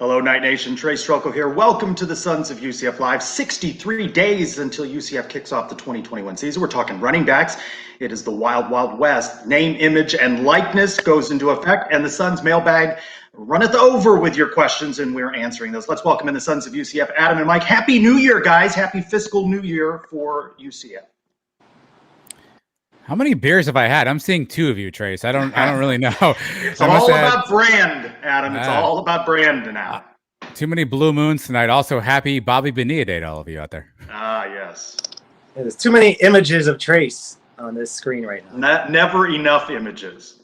Hello, Night Nation. Trey Strelko here. Welcome to the Sons of UCF Live. 63 days until UCF kicks off the 2021 season. We're talking running backs. It is the wild, wild west. Name, image, and likeness goes into effect, and the Sons mailbag runneth over with your questions, and we're answering those. Let's welcome in the Sons of UCF, Adam and Mike. Happy New Year, guys. Happy fiscal New Year for UCF. How many beers have I had? I'm seeing two of you, Trace. I don't really know. It's all about brand, Adam. It's all about brand now. Too many blue moons tonight. Also, happy Bobby Bonilla Day to all of you out there. Ah, yes. There's too many images of Trace on this screen right now. Never enough images.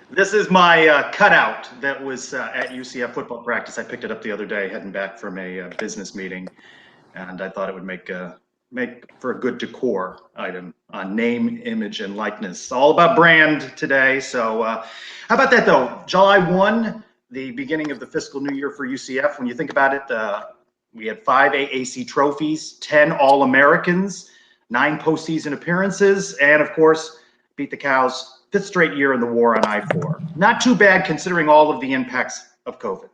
This is my cutout that was at UCF football practice. I picked it up the other day, heading back from a business meeting, and I thought it would make for a good decor item on name, image, and likeness. All about brand today. So how about that, though? July 1, the beginning of the fiscal new year for UCF. When you think about it, we had 5 AAC trophies, 10 All-Americans, 9 postseason appearances, and, of course, beat the Cows 5th straight year in the war on I-4. Not too bad considering all of the impacts of COVID.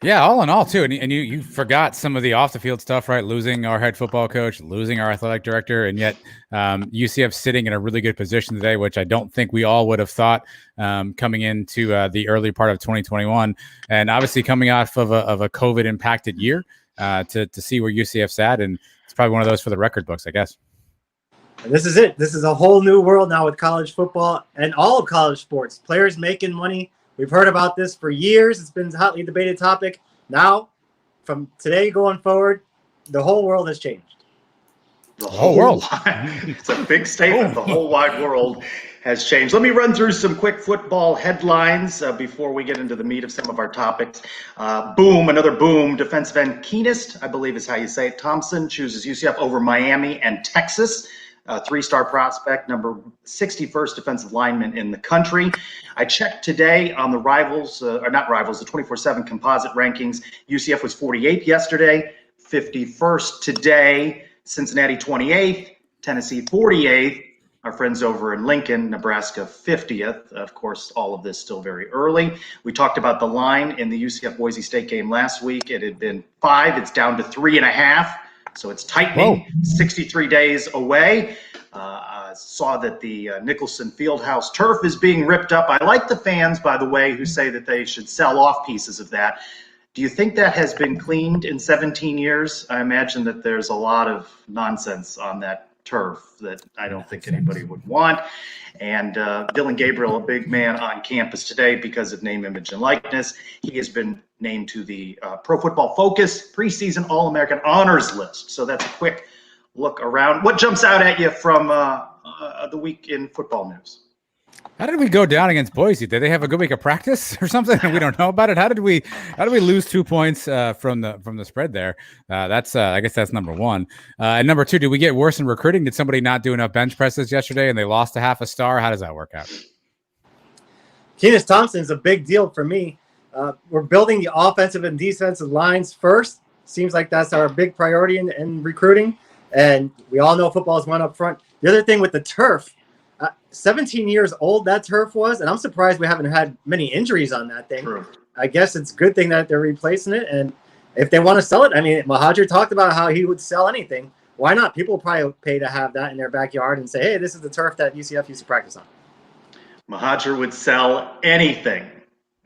Yeah, all in all, too. And you forgot some of the off-the-field stuff, right? Losing our head football coach, losing our athletic director, and yet UCF sitting in a really good position today, which I don't think we all would have thought coming into the early part of 2021. And obviously coming off of a COVID-impacted year to see where UCF's at. And it's probably one of those for the record books, I guess. And this is it. This is a whole new world now with college football and all of college sports. Players making money. We've heard about this for years. It's been a hotly debated topic. Now, from today going forward, the whole world has changed. The whole world. It's a big statement. The whole wide world has changed. Let me run through some quick football headlines before we get into the meat of some of our topics. Another boom. Defensive end Keenest, I believe is how you say it. Thompson chooses UCF over Miami and Texas. 3-star prospect, number 61st defensive lineman in the country. I checked today on the the 24/7 composite rankings. UCF was 48th yesterday, 51st today, Cincinnati 28th, Tennessee 48th, our friends over in Lincoln, Nebraska 50th. Of course, all of this still very early. We talked about the line in the UCF Boise State game last week. It had been 5, it's down to 3.5. So it's tightening. 63 days away. Saw that the Nicholson Fieldhouse turf is being ripped up. I like the fans, by the way, who say that they should sell off pieces of that. Do you think that has been cleaned in 17 years? I imagine that there's a lot of nonsense on that turf that I don't think anybody would want. And Dylan Gabriel, a big man on campus today because of name, image, and likeness. He has been named to the Pro Football Focus preseason All-American honors list. So that's a quick look around. What jumps out at you from the week in football news? How did we go down against Boise? Did they have a good week of practice or something and we don't know about it? How did we lose 2 points from the spread there? That's I guess that's number one. And number two, did we get worse in recruiting? Did somebody not do enough bench presses yesterday and they lost a half a star? How does that work out? Keenest Thompson is a big deal for me. We're building the offensive and defensive lines first. Seems like that's our big priority in recruiting. And we all know football is one up front. The other thing with the turf, 17 years old that turf was, and I'm surprised we haven't had many injuries on that thing. True. I guess it's a good thing that they're replacing it. And if they want to sell it, I mean, Mahajer talked about how he would sell anything. Why not? People probably pay to have that in their backyard and say, hey, this is the turf that UCF used to practice on. Mahajer would sell anything.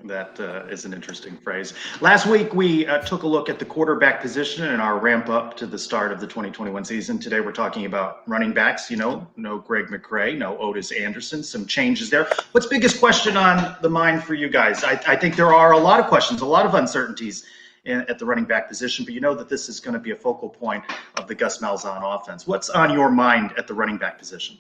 That is an interesting phrase. Last week, we took a look at the quarterback position in our ramp up to the start of the 2021 season. Today, we're talking about running backs. No Greg McCray, no Otis Anderson, some changes there. What's biggest question on the mind for you guys? I think there are a lot of questions, a lot of uncertainties at the running back position, but you know that this is going to be a focal point of the Gus Malzahn offense. What's on your mind at the running back position?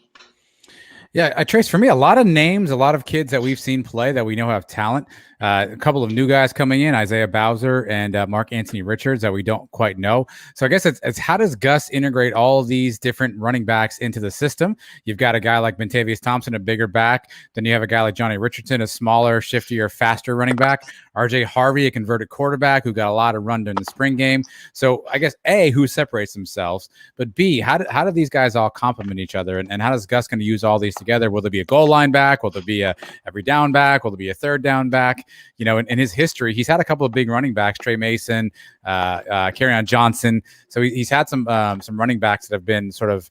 Yeah, Trace, for me, a lot of names, a lot of kids that we've seen play that we know have talent. A couple of new guys coming in, Isaiah Bowser and Mark Anthony Richards, that we don't quite know. So I guess it's how does Gus integrate all of these different running backs into the system? You've got a guy like Bentavious Thompson, a bigger back. Then you have a guy like Johnny Richardson, a smaller, shiftier, faster running back. RJ Harvey, a converted quarterback who got a lot of run during the spring game. So I guess A, who separates themselves, but B, how do these guys all complement each other? And how does Gus going to use all these together? Will there be a goal line back? Will there be a every down back? Will there be a third down back? You know, in his history, he's had a couple of big running backs, Trey Mason, Kerryon Johnson. So he's had some running backs that have been sort of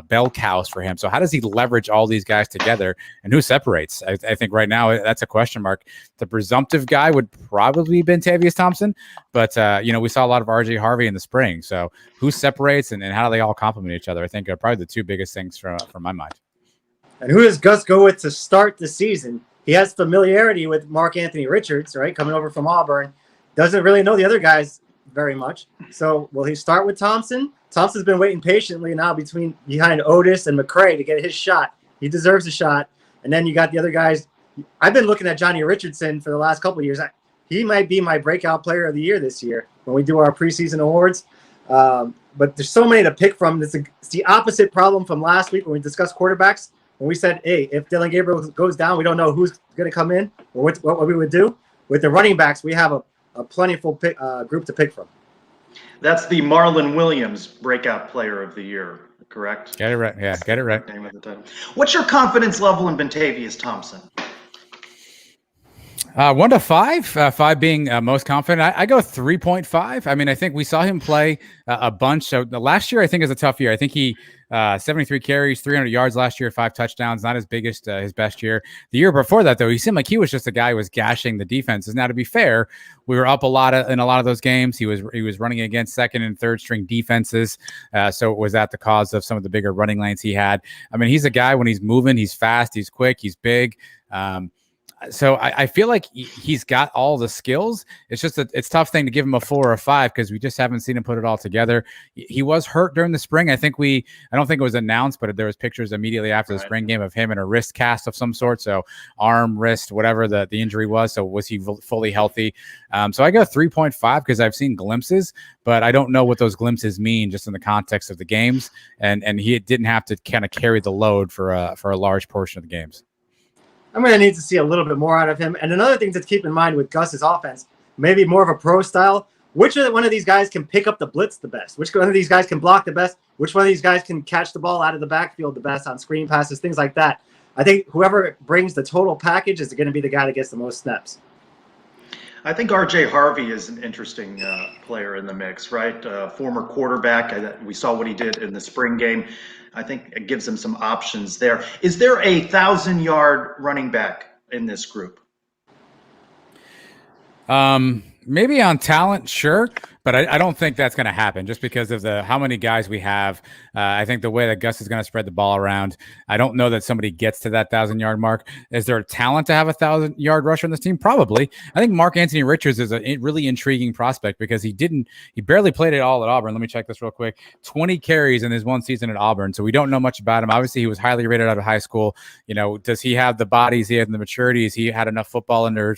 bell cows for him. So how does he leverage all these guys together, and who separates? I think right now that's a question mark. The presumptive guy would probably be Tavius Thompson, but we saw a lot of RJ Harvey in the spring. So who separates and how do they all complement each other? I think are probably the two biggest things from my mind. And who does Gus go with to start the season? He has familiarity with Mark Anthony Richards, right? Coming over from Auburn. Doesn't really know the other guys very much. So will he start with Thompson? Thompson's been waiting patiently now behind Otis and McCray to get his shot. He deserves a shot. And then you got the other guys. I've been looking at Johnny Richardson for the last couple of years. He might be my breakout player of the year this year when we do our preseason awards. But there's so many to pick from. It's the opposite problem from last week when we discussed quarterbacks. When we said, hey, if Dylan Gabriel goes down, we don't know who's going to come in or what we would do. With the running backs, we have a plentiful group to pick from. That's the Marlon Williams breakout player of the year, correct? Get it right. Yeah, get it right. Name of the title. What's your confidence level in Tavius Thompson? 1 to 5, 5 being most confident. I go 3.5. I mean, I think we saw him play a bunch. So the last year, I think, is a tough year. I think he 73 carries, 300 yards last year, 5 touchdowns. Not his biggest, his best year. The year before that, though, he seemed like he was just a guy who was gashing the defenses. Now, to be fair, we were up in a lot of those games. He was running against second and third string defenses. So it was at the cause of some of the bigger running lanes he had. I mean, he's a guy when he's moving, he's fast, he's quick, he's big. So I feel like he's got all the skills. It's just it's a tough thing to give him a 4 or a 5 because we just haven't seen him put it all together. He was hurt during the spring. I don't think it was announced, but there was pictures immediately after the spring game of him in a wrist cast of some sort. So arm, wrist, whatever the injury was. So was he fully healthy? So I go 3.5 because I've seen glimpses, but I don't know what those glimpses mean just in the context of the games. And he didn't have to kind of carry the load for a large portion of the games. I'm going to need to see a little bit more out of him. And another thing to keep in mind with Gus's offense, maybe more of a pro style, which one of these guys can pick up the blitz the best? Which one of these guys can block the best? Which one of these guys can catch the ball out of the backfield the best on screen passes, things like that? I think whoever brings the total package is going to be the guy that gets the most snaps. I think RJ Harvey is an interesting player in the mix, right? Former quarterback. We saw what he did in the spring game. I think it gives him some options there. Is there a 1,000-yard running back in this group? Maybe on talent, sure. But I don't think that's going to happen just because of how many guys we have. I think the way that Gus is going to spread the ball around, I don't know that somebody gets to that 1,000-yard mark. Is there a talent to have a 1,000-yard rusher in this team? Probably. I think Mark Anthony Richards is a really intriguing prospect because he barely played it all at Auburn. Let me check this real quick. 20 carries in his one season at Auburn. So we don't know much about him. Obviously, he was highly rated out of high school. You know, does he have the bodies? He has the maturities. He had enough football under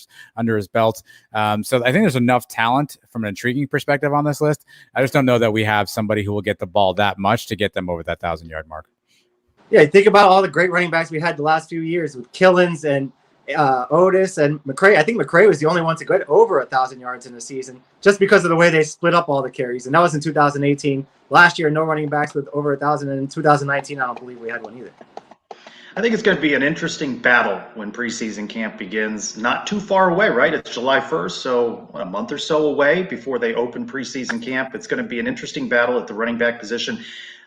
his belt. So I think there's enough talent from an intriguing perspective on this list. I just don't know that we have somebody who will get the ball that much to get them over that 1,000-yard mark. Yeah, think about all the great running backs we had the last few years with Killins and Otis and McCray. I think McCray was the only one to get over 1,000 yards in the season just because of the way they split up all the carries. And that was in 2018. Last year, no running backs with over 1,000. And in 2019, I don't believe we had one either. I think it's going to be an interesting battle when preseason camp begins. Not too far away, right? It's July 1st, so a month or so away before they open preseason camp. It's going to be an interesting battle at the running back position.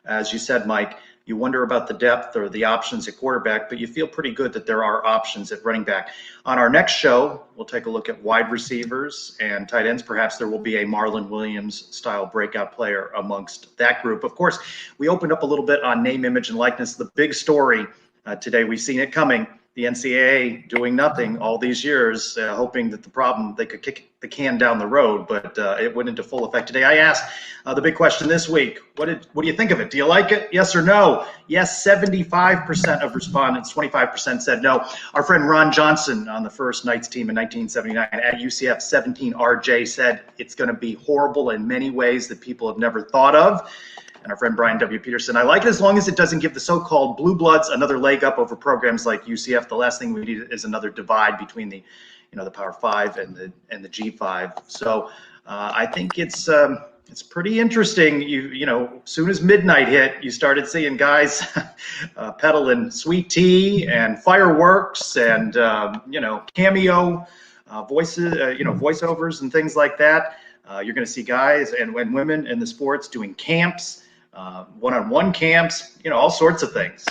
As you said, Mike, you wonder about the depth or the options at quarterback, but you feel pretty good that there are options at running back. On our next show, we'll take a look at wide receivers and tight ends. Perhaps there will be a Marlon Williams-style breakout player amongst that group. Of course, we opened up a little bit on name, image, and likeness. The big story today, we've seen it coming. The NCAA doing nothing all these years, hoping that they could kick the can down the road, but it went into full effect today. I asked the big question this week, what do you think of it? Do you like it? Yes or no? Yes, 75% of respondents, 25% said no. Our friend Ron Johnson on the first Knights team in 1979 at UCF 17RJ said it's going to be horrible in many ways that people have never thought of. And our friend Brian W. Peterson, I like it as long as it doesn't give the so-called blue bloods another leg up over programs like UCF. The last thing we need is another divide between the Power Five and the G5. So I think it's It's pretty interesting. You know, as soon as midnight hit, you started seeing guys peddling sweet tea and fireworks and cameo voices, voiceovers and things like that. You're going to see guys and women in the sports doing camps, one-on-one camps, all sorts of things.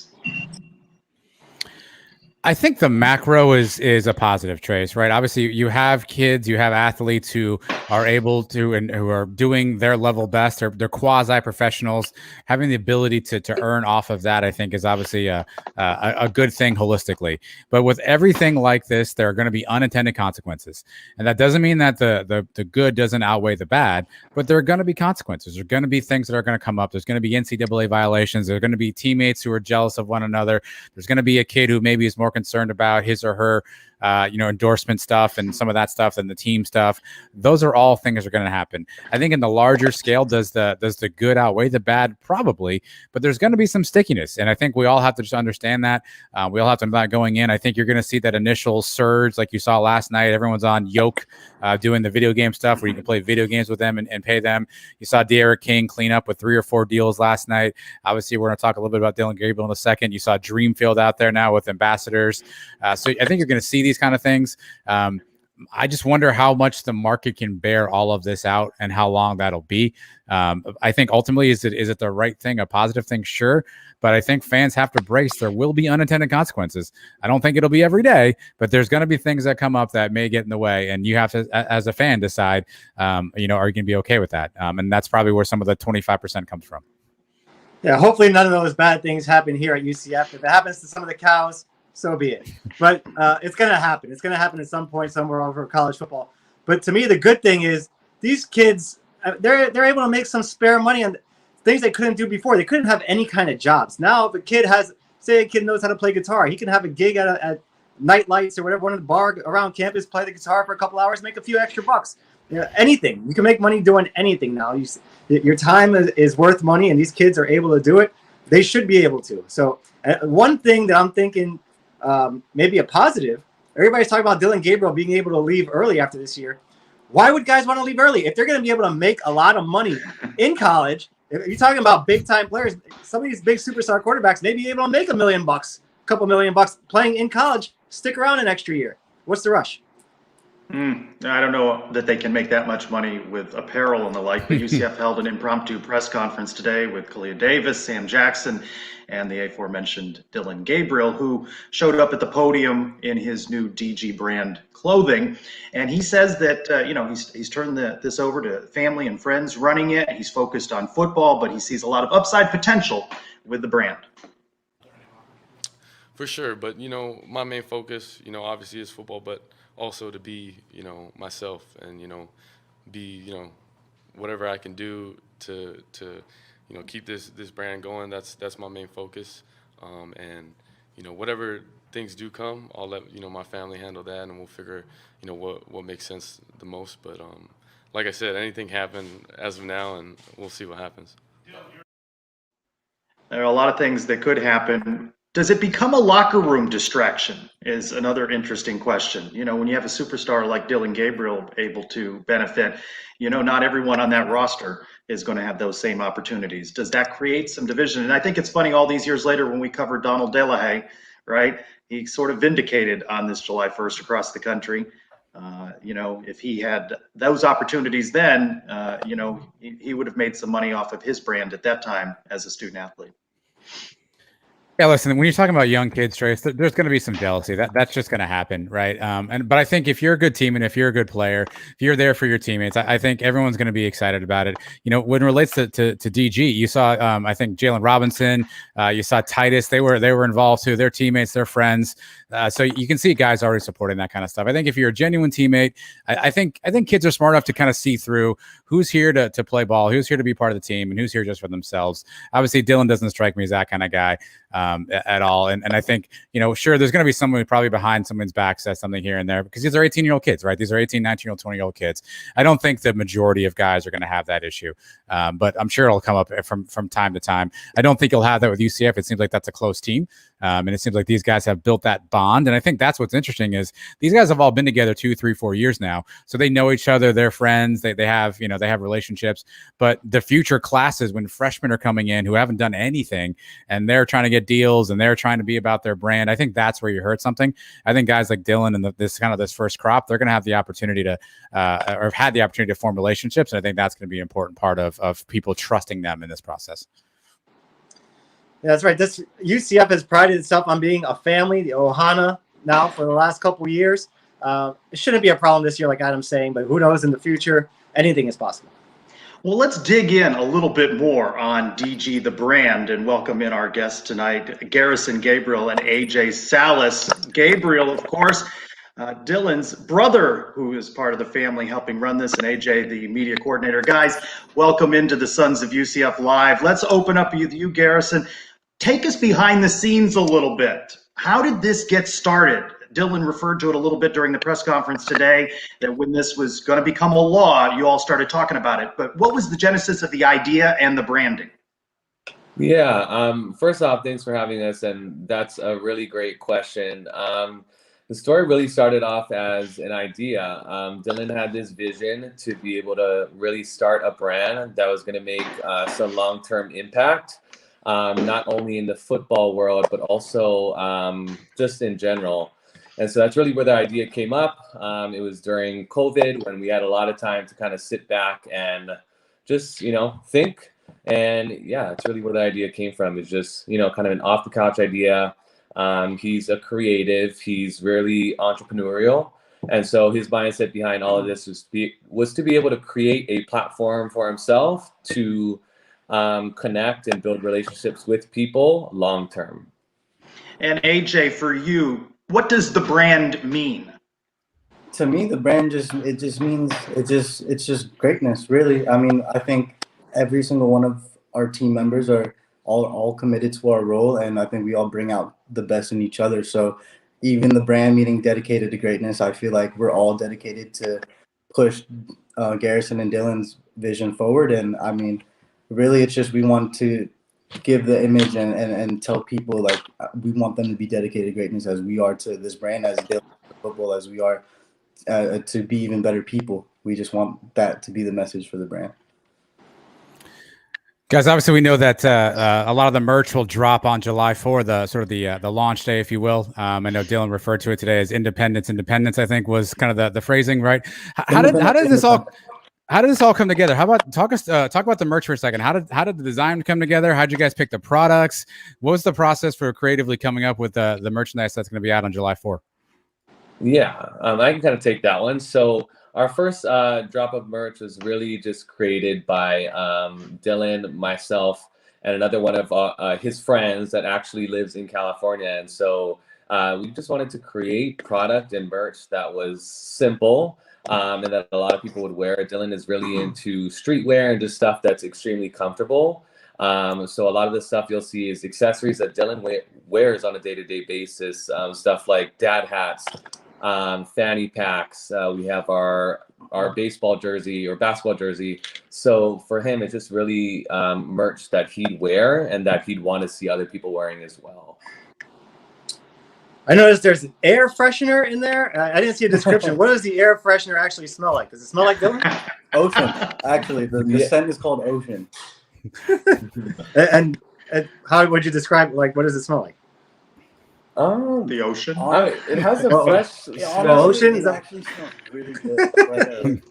I think the macro is a positive, Trace, right? Obviously, you have kids, you have athletes who are able to and who are doing their level best. They're quasi professionals. Having the ability to earn off of that, I think, is obviously a good thing holistically. But with everything like this, there are going to be unintended consequences, and that doesn't mean that the good doesn't outweigh the bad. But there are going to be consequences. There are going to be things that are going to come up. There's going to be NCAA violations. There are going to be teammates who are jealous of one another. There's going to be a kid who maybe is more concerned about his or her endorsement stuff and some of that stuff and the team stuff. Those are all things that are going to happen. I think in the larger scale, does the good outweigh the bad? Probably, but there's going to be some stickiness, and I think we all have to just understand that. We all have to know that going in. I think you're going to see that initial surge like you saw last night. Everyone's on Yoke doing the video game stuff where you can play video games with them and pay them. You saw De'Ara King clean up with 3 or 4 deals last night. Obviously, we're going to talk a little bit about Dillon Gabriel in a second. You saw Dreamfield out there now with ambassadors. So I think you're going to see these kind of things. I just wonder how much the market can bear all of this out and how long that'll be. I think ultimately, is it the right thing, a positive thing? Sure. But I think fans have to brace. There will be unintended consequences. I don't think it'll be every day, but there's going to be things that come up that may get in the way. And you have to, as a fan, decide, are you going to be okay with that? And that's probably where some of the 25% comes from. Yeah, hopefully none of those bad things happen here at UCF. If it happens to some of the cows, so be it. But it's going to happen. It's going to happen at some point somewhere over college football. But to me, the good thing is these kids, they're able to make some spare money on things they couldn't do before. They couldn't have any kind of jobs. Now, if a kid knows how to play guitar, he can have a gig at Night Lights or whatever, one of the bar around campus, play the guitar for a couple hours, make a few extra bucks. Anything. You can make money doing anything now. Your time is worth money, and these kids are able to do it. They should be able to. So one thing that I'm thinking maybe a positive, everybody's talking about Dillon Gabriel being able to leave early after this year. Why would guys want to leave early? If they're going to be able to make a lot of money in college, if you're talking about big time players, some of these big superstar quarterbacks may be able to make $1 million, a couple $1 million playing in college, stick around an extra year. What's the rush? I don't know that they can make that much money with apparel and the like, but UCF held an impromptu press conference today with Kalia Davis, Sam Jackson, and the aforementioned Dillon Gabriel, who showed up at the podium in his new DG brand clothing. And he says that, he's turned this over to family and friends running it. He's focused on football, but he sees a lot of upside potential with the brand. For sure. But, my main focus, obviously is football, but also to be, myself and, be, whatever I can do to keep this brand going. That's my main focus. And, whatever things do come, I'll let, my family handle that, and we'll figure, what makes sense the most. But like I said, anything happen as of now, and we'll see what happens. There are a lot of things that could happen. Does it become a locker room distraction is another interesting question. When you have a superstar like Dillon Gabriel able to benefit, not everyone on that roster is going to have those same opportunities. Does that create some division? And I think it's funny, all these years later when we covered Donald DeLahaye, right? He sort of vindicated on this July 1st across the country. If he had those opportunities then, he would have made some money off of his brand at that time as a student athlete. Yeah, listen, when you're talking about young kids, Trace, there's going to be some jealousy. That's just going to happen, right? But I think if you're a good team and if you're a good player, if you're there for your teammates, I think everyone's going to be excited about it. When it relates to DG, you saw, I think Jalen Robinson, you saw Titus. They were involved too. Their teammates, their friends. So you can see guys already supporting that kind of stuff. I think if you're a genuine teammate, I think kids are smart enough to kind of see through who's here to play ball, who's here to be part of the team, and who's here just for themselves. Obviously, Dillon doesn't strike me as that kind of guy at all. And I think, sure, there's going to be someone probably behind someone's back says something here and there because these are 18-year-old kids, right? These are 18, 19-year-old, 20-year-old kids. I don't think the majority of guys are going to have that issue, but I'm sure it'll come up from time to time. I don't think you'll have that with UCF. It seems like that's a close team. And it seems like these guys have built that bond. And I think that's what's interesting is these guys have all been together 2, 3, 4 years now. So they know each other, they're friends, they have, they have relationships. But the future classes, when freshmen are coming in who haven't done anything and they're trying to get deals and they're trying to be about their brand, I think that's where you hurt something. I think guys like Dylan and this first crop, they're going to have the opportunity to, or have had the opportunity to form relationships. And I think that's going to be an important part of people trusting them in this process. Yeah, that's right. This UCF has prided itself on being a family, the Ohana, now for the last couple of years. It shouldn't be a problem this year, like Adam's saying, but who knows, in the future, anything is possible. Well, let's dig in a little bit more on DG the brand and welcome in our guests tonight, Garrison Gabriel and AJ Salas. Gabriel, of course, Dylan's brother, who is part of the family helping run this, and AJ, the media coordinator. Guys, welcome into the Sons of UCF Live. Let's open up with you, Garrison. Take us behind the scenes a little bit. How did this get started? Dylan referred to it a little bit during the press conference today, that when this was going to become a law, you all started talking about it. But what was the genesis of the idea and the branding? Yeah, first off, thanks for having us, and that's a really great question. The story really started off as an idea. Dylan had this vision to be able to really start a brand that was going to make some long-term impact, not only in the football world, but also just in general. And so that's really where the idea came up. It was during COVID when we had a lot of time to kind of sit back and just, think. And yeah, it's really where the idea came from. It's just, kind of an off the couch idea. He's a creative, he's really entrepreneurial. And so his mindset behind all of this was to be able to create a platform for himself to connect and build relationships with people long term. And AJ, for you, what does the brand mean? To me, the brand means it's just greatness, really. I mean, I think every single one of our team members are all committed to our role, and I think we all bring out the best in each other. So even the brand meaning dedicated to greatness, I feel like we're all dedicated to push Garrison and Dylan's vision forward. And I mean, really, it's just we want to give the image and tell people, like, we want them to be dedicated to greatness as we are to this brand, as Dylan to football, as we are to be even better people. We just want that to be the message for the brand. Guys, obviously we know that a lot of the merch will drop on July 4th, the launch day, if you will. I know Dylan referred to it today as Independence, I think was kind of the phrasing, right? How did this all come together? How about talk about the merch for a second? How did the design come together? How'd you guys pick the products? What was the process for creatively coming up with the merchandise that's going to be out on July 4th? Yeah, I can kind of take that one. So our first drop of merch was really just created by Dylan, myself, and another one of his friends that actually lives in California. And so we just wanted to create product and merch that was simple and that a lot of people would wear. Dylan is really into streetwear and just stuff that's extremely comfortable. So a lot of the stuff you'll see is accessories that Dylan wears on a day-to-day basis, stuff like dad hats, fanny packs. We have our baseball jersey or basketball jersey. So for him, it's just really merch that he'd wear and that he'd want to see other people wearing as well. I noticed there's an air freshener in there. I didn't see a description. What does the air freshener actually smell like? Does it smell like Dylan? Ocean. Actually, the scent is called Ocean. and how would you describe, like, what does it smell like? The ocean. It has a fresh smell. Ocean It actually smells really good.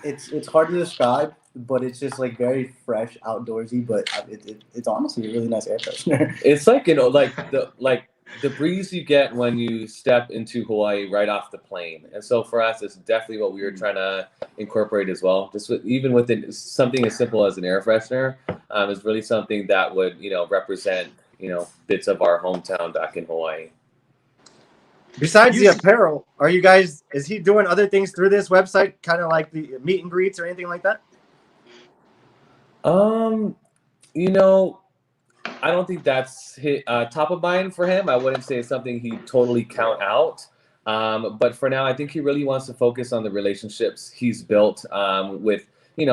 It's hard to describe, but it's just like very fresh, outdoorsy. But it's honestly a really nice air freshener. It's like the breeze you get when you step into Hawaii right off the plane. And so for us, it's definitely what we were trying to incorporate as well. Just even within something as simple as an air freshener is really something that would represent bits of our hometown back in Hawaii. Besides the apparel, is he doing other things through this website, kind of like the meet and greets or anything like that? I don't think that's top of mind for him. I wouldn't say it's something he'd totally count out. But for now, I think he really wants to focus on the relationships he's built with,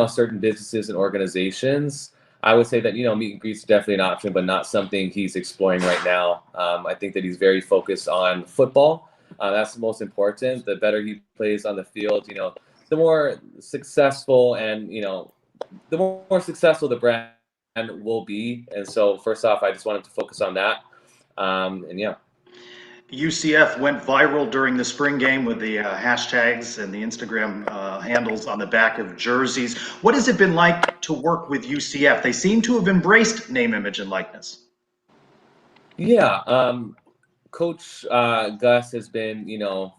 certain businesses and organizations. I would say that, meet and greets is definitely an option, but not something he's exploring right now. I think that he's very focused on football. That's the most important. The better he plays on the field, the more successful and, the more successful the brand will be. And so first off, I just wanted to focus on that. And yeah. UCF went viral during the spring game with the hashtags and the Instagram handles on the back of jerseys. What has it been like to work with UCF? They seem to have embraced name, image, and likeness. Yeah. Coach Gus has been,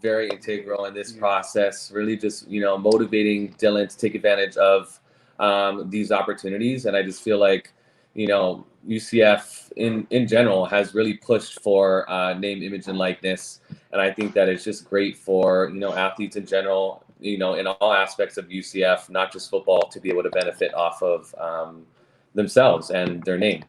very integral in this process, really just, motivating Dylan to take advantage of these opportunities. And I just feel like, UCF in general has really pushed for name, image, and likeness. And I think that it's just great for, athletes in general, in all aspects of UCF, not just football, to be able to benefit off of themselves and their name.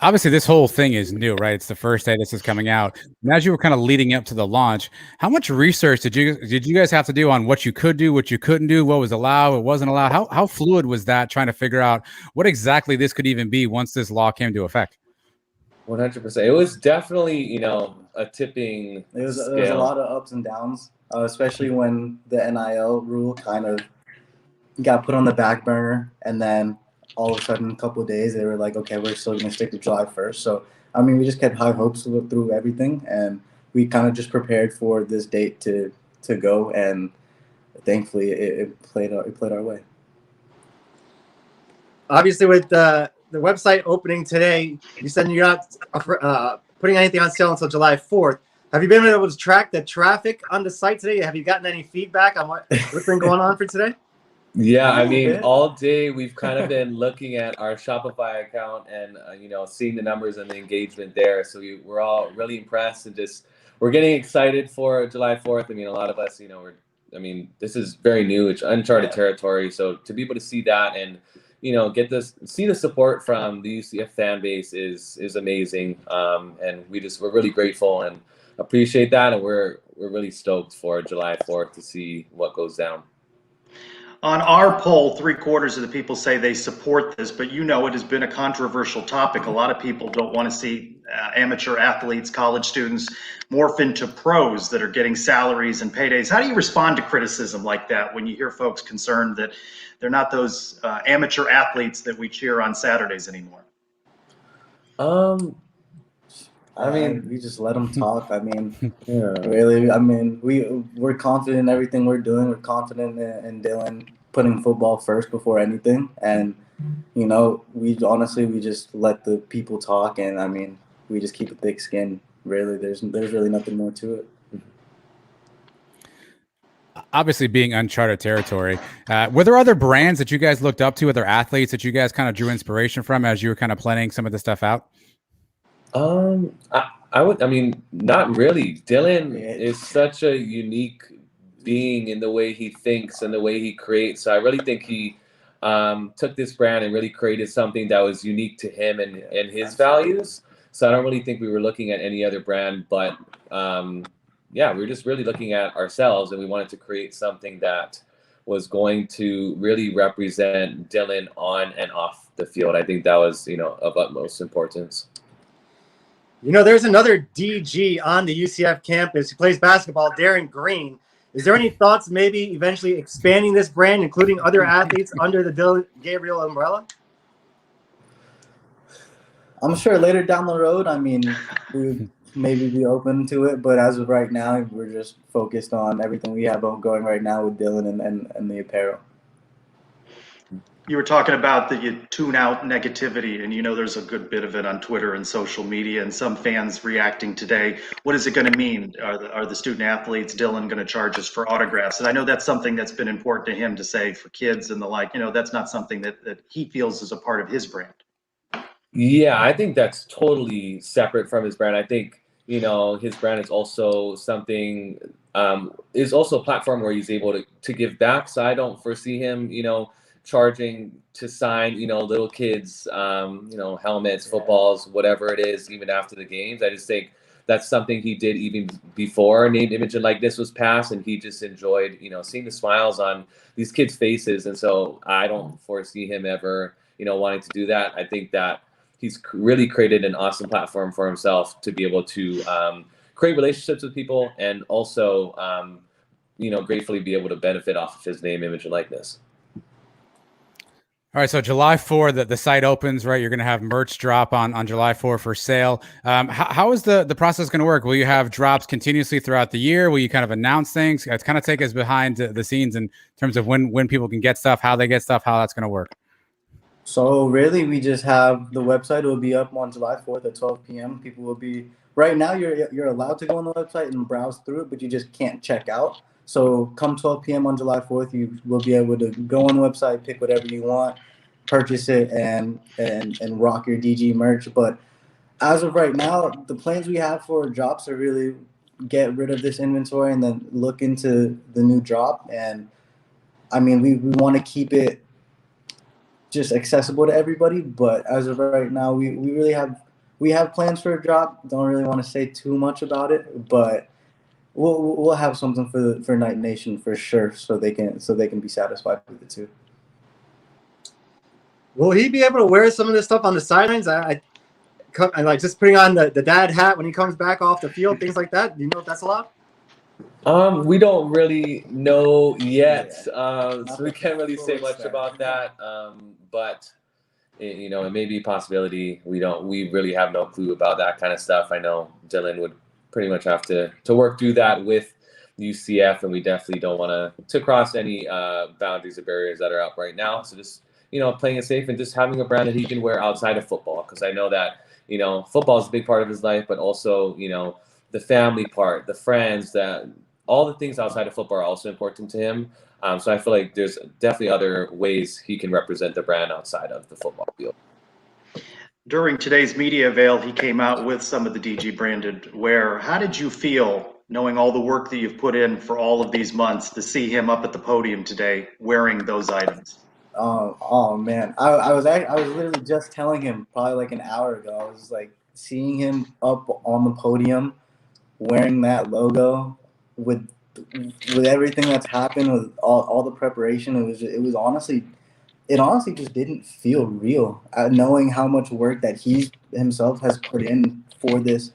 Obviously, this whole thing is new, right? It's the first day this is coming out. And as you were kind of leading up to the launch, how much research did you guys have to do on what you could do, what you couldn't do, what was allowed, what wasn't allowed? How fluid was that, trying to figure out what exactly this could even be once this law came into effect? 100%. It was definitely, a tipping There was a scale. lot of ups and downs, especially when the NIL rule kind of got put on the back burner, and then all of a sudden, a couple of days, they were like, okay, we're still going to stick to July 1st. So, I mean, we just kept high hopes through everything, and we kind of just prepared for this date to go, and thankfully, it played our way. Obviously, with the website opening today, you said you're not putting anything on sale until July 4th. Have you been able to track the traffic on the site today? Have you gotten any feedback on what's been going on for today? Yeah, I mean, all day we've kind of been looking at our Shopify account and, seeing the numbers and the engagement there. So we're all really impressed and we're getting excited for July 4th. I mean, a lot of us, this is very new. It's uncharted territory. So to be able to see that and, see the support from the UCF fan base is amazing. And we're really grateful and appreciate that. And we're really stoked for July 4th to see what goes down. On our poll, 3/4 of the people say they support this, but it has been a controversial topic. A lot of people don't want to see amateur athletes, college students morph into pros that are getting salaries and paydays. How do you respond to criticism like that when you hear folks concerned that they're not those amateur athletes that we cheer on Saturdays anymore? I mean, we just let them talk. I mean, really. I mean, we're confident in everything we're doing. We're confident in Dylan putting football first before anything. And we just let the people talk. And I mean, we just keep a thick skin. Really, there's really nothing more to it. Obviously, being uncharted territory, were there other brands that you guys looked up to, other athletes that you guys kind of drew inspiration from as you were kind of planning some of this stuff out? Not really. Dylan is such a unique being in the way he thinks and the way he creates. So I really think he took this brand and really created something that was unique to him and his values. So I don't really think we were looking at any other brand, but we were just really looking at ourselves, and we wanted to create something that was going to really represent Dylan on and off the field. I think that was, of utmost importance. There's another DG on the UCF campus who plays basketball, Darren Green. Is there any thoughts maybe eventually expanding this brand, including other athletes under the Dylan Gabriel umbrella? I'm sure later down the road, we would maybe be open to it. But as of right now, we're just focused on everything we have going right now with Dylan and the apparel. You were talking about that you tune out negativity, and there's a good bit of it on Twitter and social media, and some fans reacting today. What is it going to mean? Are the student athletes, Dylan, going to charge us for autographs? And I know that's something that's been important to him to say for kids and the like. That's not something that he feels is a part of his brand. Yeah, I think that's totally separate from his brand. I think, his brand is also something, is also a platform where he's able to give back. So I don't foresee him, charging to sign, little kids, helmets, footballs, whatever it is, even after the games. I just think that's something he did even before name, image, and likeness was passed, and he just enjoyed, seeing the smiles on these kids' faces. And so I don't foresee him ever, wanting to do that. I think that he's really created an awesome platform for himself to be able to create relationships with people, and also, gratefully be able to benefit off of his name, image, and likeness. All right, so July 4, the site opens, right? You're going to have merch drop on July 4 for sale. How is the process going to work? Will you have drops continuously throughout the year? Will you kind of announce things? It's kind of take us behind the scenes in terms of when people can get stuff, how they get stuff, how that's going to work. So really, we just have the website will be up on July 4th at 12 p.m. People will be right now. You're allowed to go on the website and browse through it, but you just can't check out. So come 12 p.m. on July 4th, you will be able to go on the website, pick whatever you want, purchase it, and rock your DG merch. But as of right now, the plans we have for drops are really get rid of this inventory and then look into the new drop. And I mean, we want to keep it just accessible to everybody, but as of right now, we really have plans for a drop. Don't really want to say too much about it, but we'll have something for Night Nation for sure, so they can be satisfied with it too. Will he be able to wear some of this stuff on the sidelines? I like just putting on the dad hat when he comes back off the field, things like that. Do you know if that's allowed? We don't really know yet, so we can't really say much about that. But it may be a possibility. We really have no clue about that kind of stuff. I know Dylan would pretty much have to work through that with UCF, and we definitely don't want to cross any boundaries or barriers that are up right now. So just playing it safe and just having a brand that he can wear outside of football, because I know that football is a big part of his life, but also the family part, the friends, that all the things outside of football are also important to him. So I feel like there's definitely other ways he can represent the brand outside of the football field. During today's media avail, he came out with some of the DG branded wear. How did you feel, knowing all the work that you've put in for all of these months, to see him up at the podium today wearing those items? Oh man, I was literally just telling him probably like an hour ago. I was like seeing him up on the podium wearing that logo with everything that's happened, with all the preparation. It honestly just didn't feel real. Knowing how much work that he himself has put in for this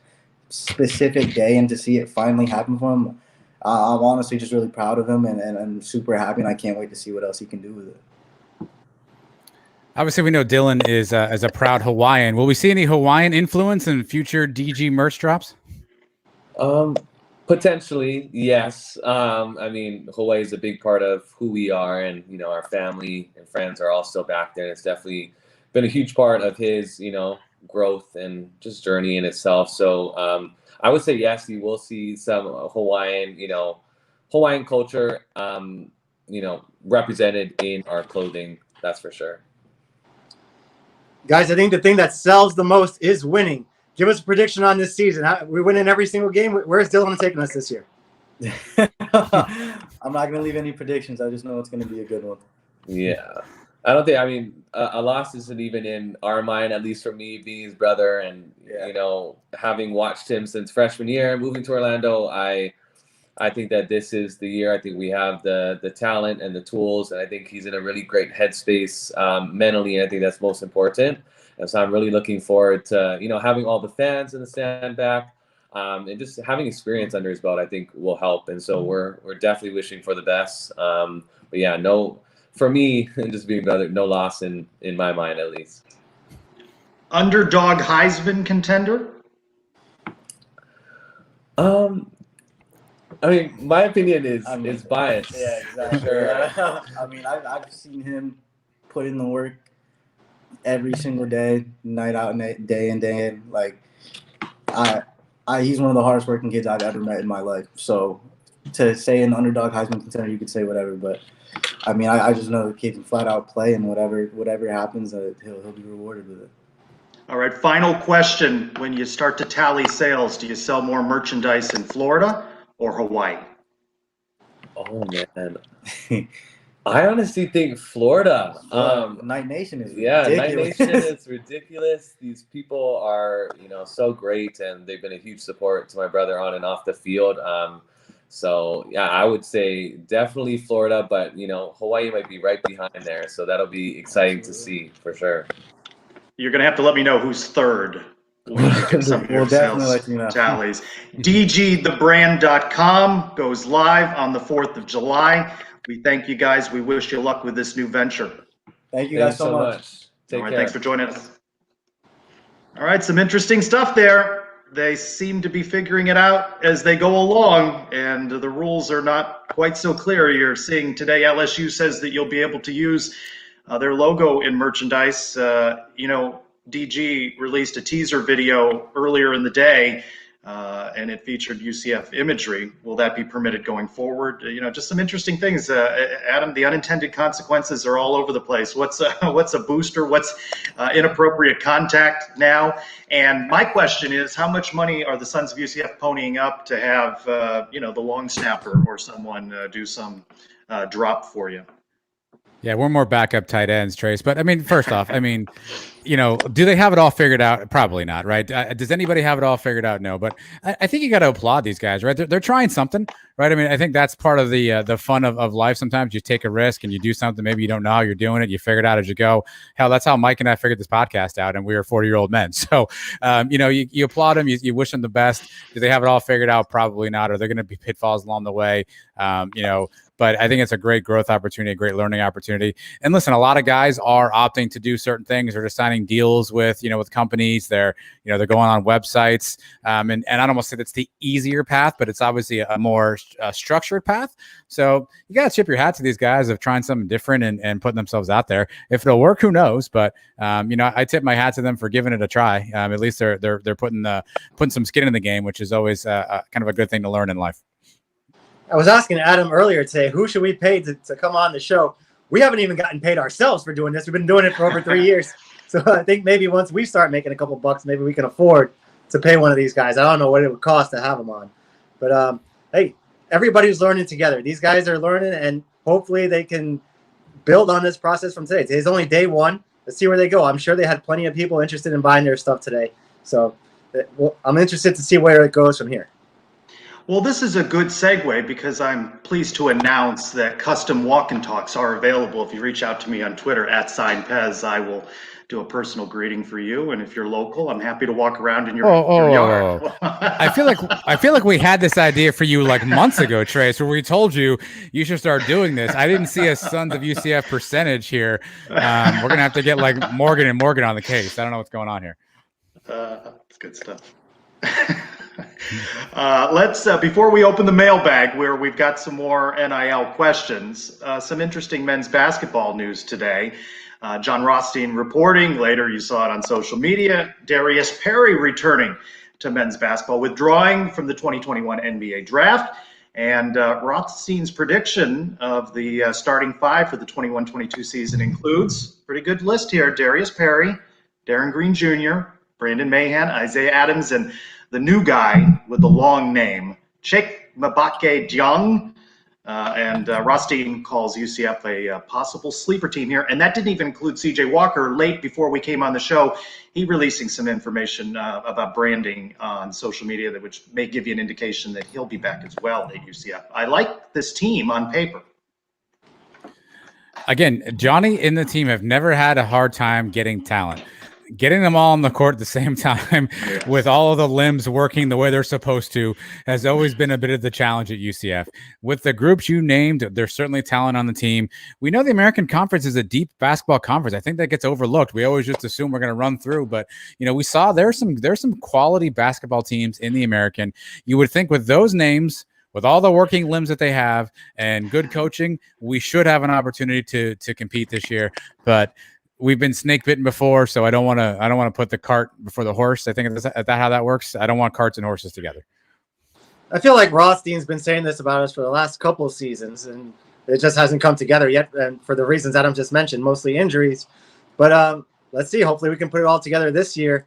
specific day, and to see it finally happen for him, I'm honestly just really proud of him, and I'm super happy, and I can't wait to see what else he can do with it. Obviously, we know Dylan is as a proud Hawaiian. Will we see any Hawaiian influence in future DG merch drops? Potentially, yes. I mean, Hawaii is a big part of who we are, and our family and friends are all still back there. And it's definitely been a huge part of his, growth and just journey in itself. So I would say yes, you will see some Hawaiian culture, represented in our clothing. That's for sure. Guys, I think the thing that sells the most is winning. Give us a prediction on this season. We're winning every single game. Where's Dylan taking us this year? I'm not going to leave any predictions. I just know it's going to be a good one. Yeah. I don't think, a loss isn't even in our mind, at least for me, being his brother, and, having watched him since freshman year, moving to Orlando, I think that this is the year. I think we have the talent and the tools, and I think he's in a really great headspace mentally, and I think that's most important. And so I'm really looking forward to, having all the fans in the stand back, and just having experience under his belt, I think will help. And so we're definitely wishing for the best. But yeah, for me, just being brother, no loss in my mind, at least. Underdog Heisman contender? My opinion is biased. Yeah, exactly. Sure. I've seen him put in the work every single day, night out, day in, day in. Like, he's one of the hardest working kids I've ever met in my life. So to say an underdog Heisman contender, you could say whatever, but I just know the kid can flat out play, and whatever happens, he'll be rewarded with it. All right, final question. When you start to tally sales, do you sell more merchandise in Florida or Hawaii? Oh, man. I honestly think Florida. Night Nation is Night ridiculous. Nation is ridiculous. These people are, so great, and they've been a huge support to my brother on and off the field. So yeah, I would say definitely Florida, but Hawaii might be right behind there. So that'll be exciting to see for sure. You're going to have to let me know who's third when you get some of your We'll definitely sales let you know. tallies. DGThebrand.com goes live on the 4th of July. We thank you guys. We wish you luck with this new venture. Thank you guys Thanks so much. Take All right, care. thanks for joining us. All right, some interesting stuff there. They seem to be figuring it out as they go along, and the rules are not quite so clear. You're seeing today LSU says that you'll be able to use their logo in merchandise. DG released a teaser video earlier in the day, and it featured UCF imagery. Will that be permitted going forward? Just some interesting things. Adam, the unintended consequences are all over the place. What's a booster? What's inappropriate contact now? And my question is, how much money are the Sons of UCF ponying up to have, the long snapper or someone do some drop for you? Yeah, we're more backup tight ends, Trace. But I mean, first off, do they have it all figured out? Probably not, right? Does anybody have it all figured out? No. But I think you got to applaud these guys, right? They're trying something, right? I mean, I think that's part of the fun of life. Sometimes you take a risk and you do something. Maybe you don't know how you're doing it. You figure it out as you go. Hell, that's how Mike and I figured this podcast out, and we were 40-year-old men. So, you applaud them. You wish them the best. Do they have it all figured out? Probably not. Are there going to be pitfalls along the way? But I think it's a great growth opportunity, a great learning opportunity. And listen, a lot of guys are opting to do certain things. They're just signing deals with companies. They're going on websites. And I'd almost say that's the easier path, but it's obviously a more structured path. So you got to tip your hat to these guys of trying something different and putting themselves out there. If it'll work, who knows? But I tip my hat to them for giving it a try. At least they're putting some skin in the game, which is always kind of a good thing to learn in life. I was asking Adam earlier today, who should we pay to come on the show? We haven't even gotten paid ourselves for doing this. We've been doing it for over 3 years. So I think maybe once we start making a couple bucks, maybe we can afford to pay one of these guys. I don't know what it would cost to have them on. But, hey, everybody's learning together. These guys are learning, and hopefully they can build on this process from today. Today's only day one. Let's see where they go. I'm sure they had plenty of people interested in buying their stuff today. So I'm interested to see where it goes from here. Well, this is a good segue because I'm pleased to announce that custom walk and talks are available. If you reach out to me on Twitter @SignPez, I will do a personal greeting for you. And if you're local, I'm happy to walk around in your yard. I feel like we had this idea for you like months ago, Trace, where we told you should start doing this. I didn't see a Sons of UCF percentage here. We're gonna have to get like Morgan and Morgan on the case. I don't know what's going on here. It's good stuff. Let's before we open the mailbag, where we've got some more NIL questions, some interesting men's basketball news today. John Rothstein reporting, later you saw it on social media, Darius Perry returning to men's basketball, withdrawing from the 2021 NBA draft. And Rothstein's prediction of the starting five for the 21-22 season includes, pretty good list here, Darius Perry, Darren Green Jr., Brandon Mahan, Isaiah Adams, and the new guy with the long name, Chik Mbake Diong. And Rothstein calls UCF a possible sleeper team here. And that didn't even include CJ Walker. Late before we came on the show, he releasing some information about branding on social media, which may give you an indication that he'll be back as well at UCF. I like this team on paper. Again, Johnny and the team have never had a hard time getting talent. Getting them all on the court at the same time with all of the limbs working the way they're supposed to has always been a bit of the challenge at UCF. With the groups you named, there's certainly talent on the team. We know the American Conference is a deep basketball conference. I think that gets overlooked. We always just assume we're going to run through, but we saw there's some quality basketball teams in the American. You would think with those names, with all the working limbs that they have and good coaching, we should have an opportunity to compete this year. But we've been snake bitten before, so I don't want to put the cart before the horse. I think that's how that works. I don't want carts and horses together. I feel like Rothstein's been saying this about us for the last couple of seasons, and it just hasn't come together yet. And for the reasons Adam just mentioned, mostly injuries. But let's see. Hopefully, we can put it all together this year.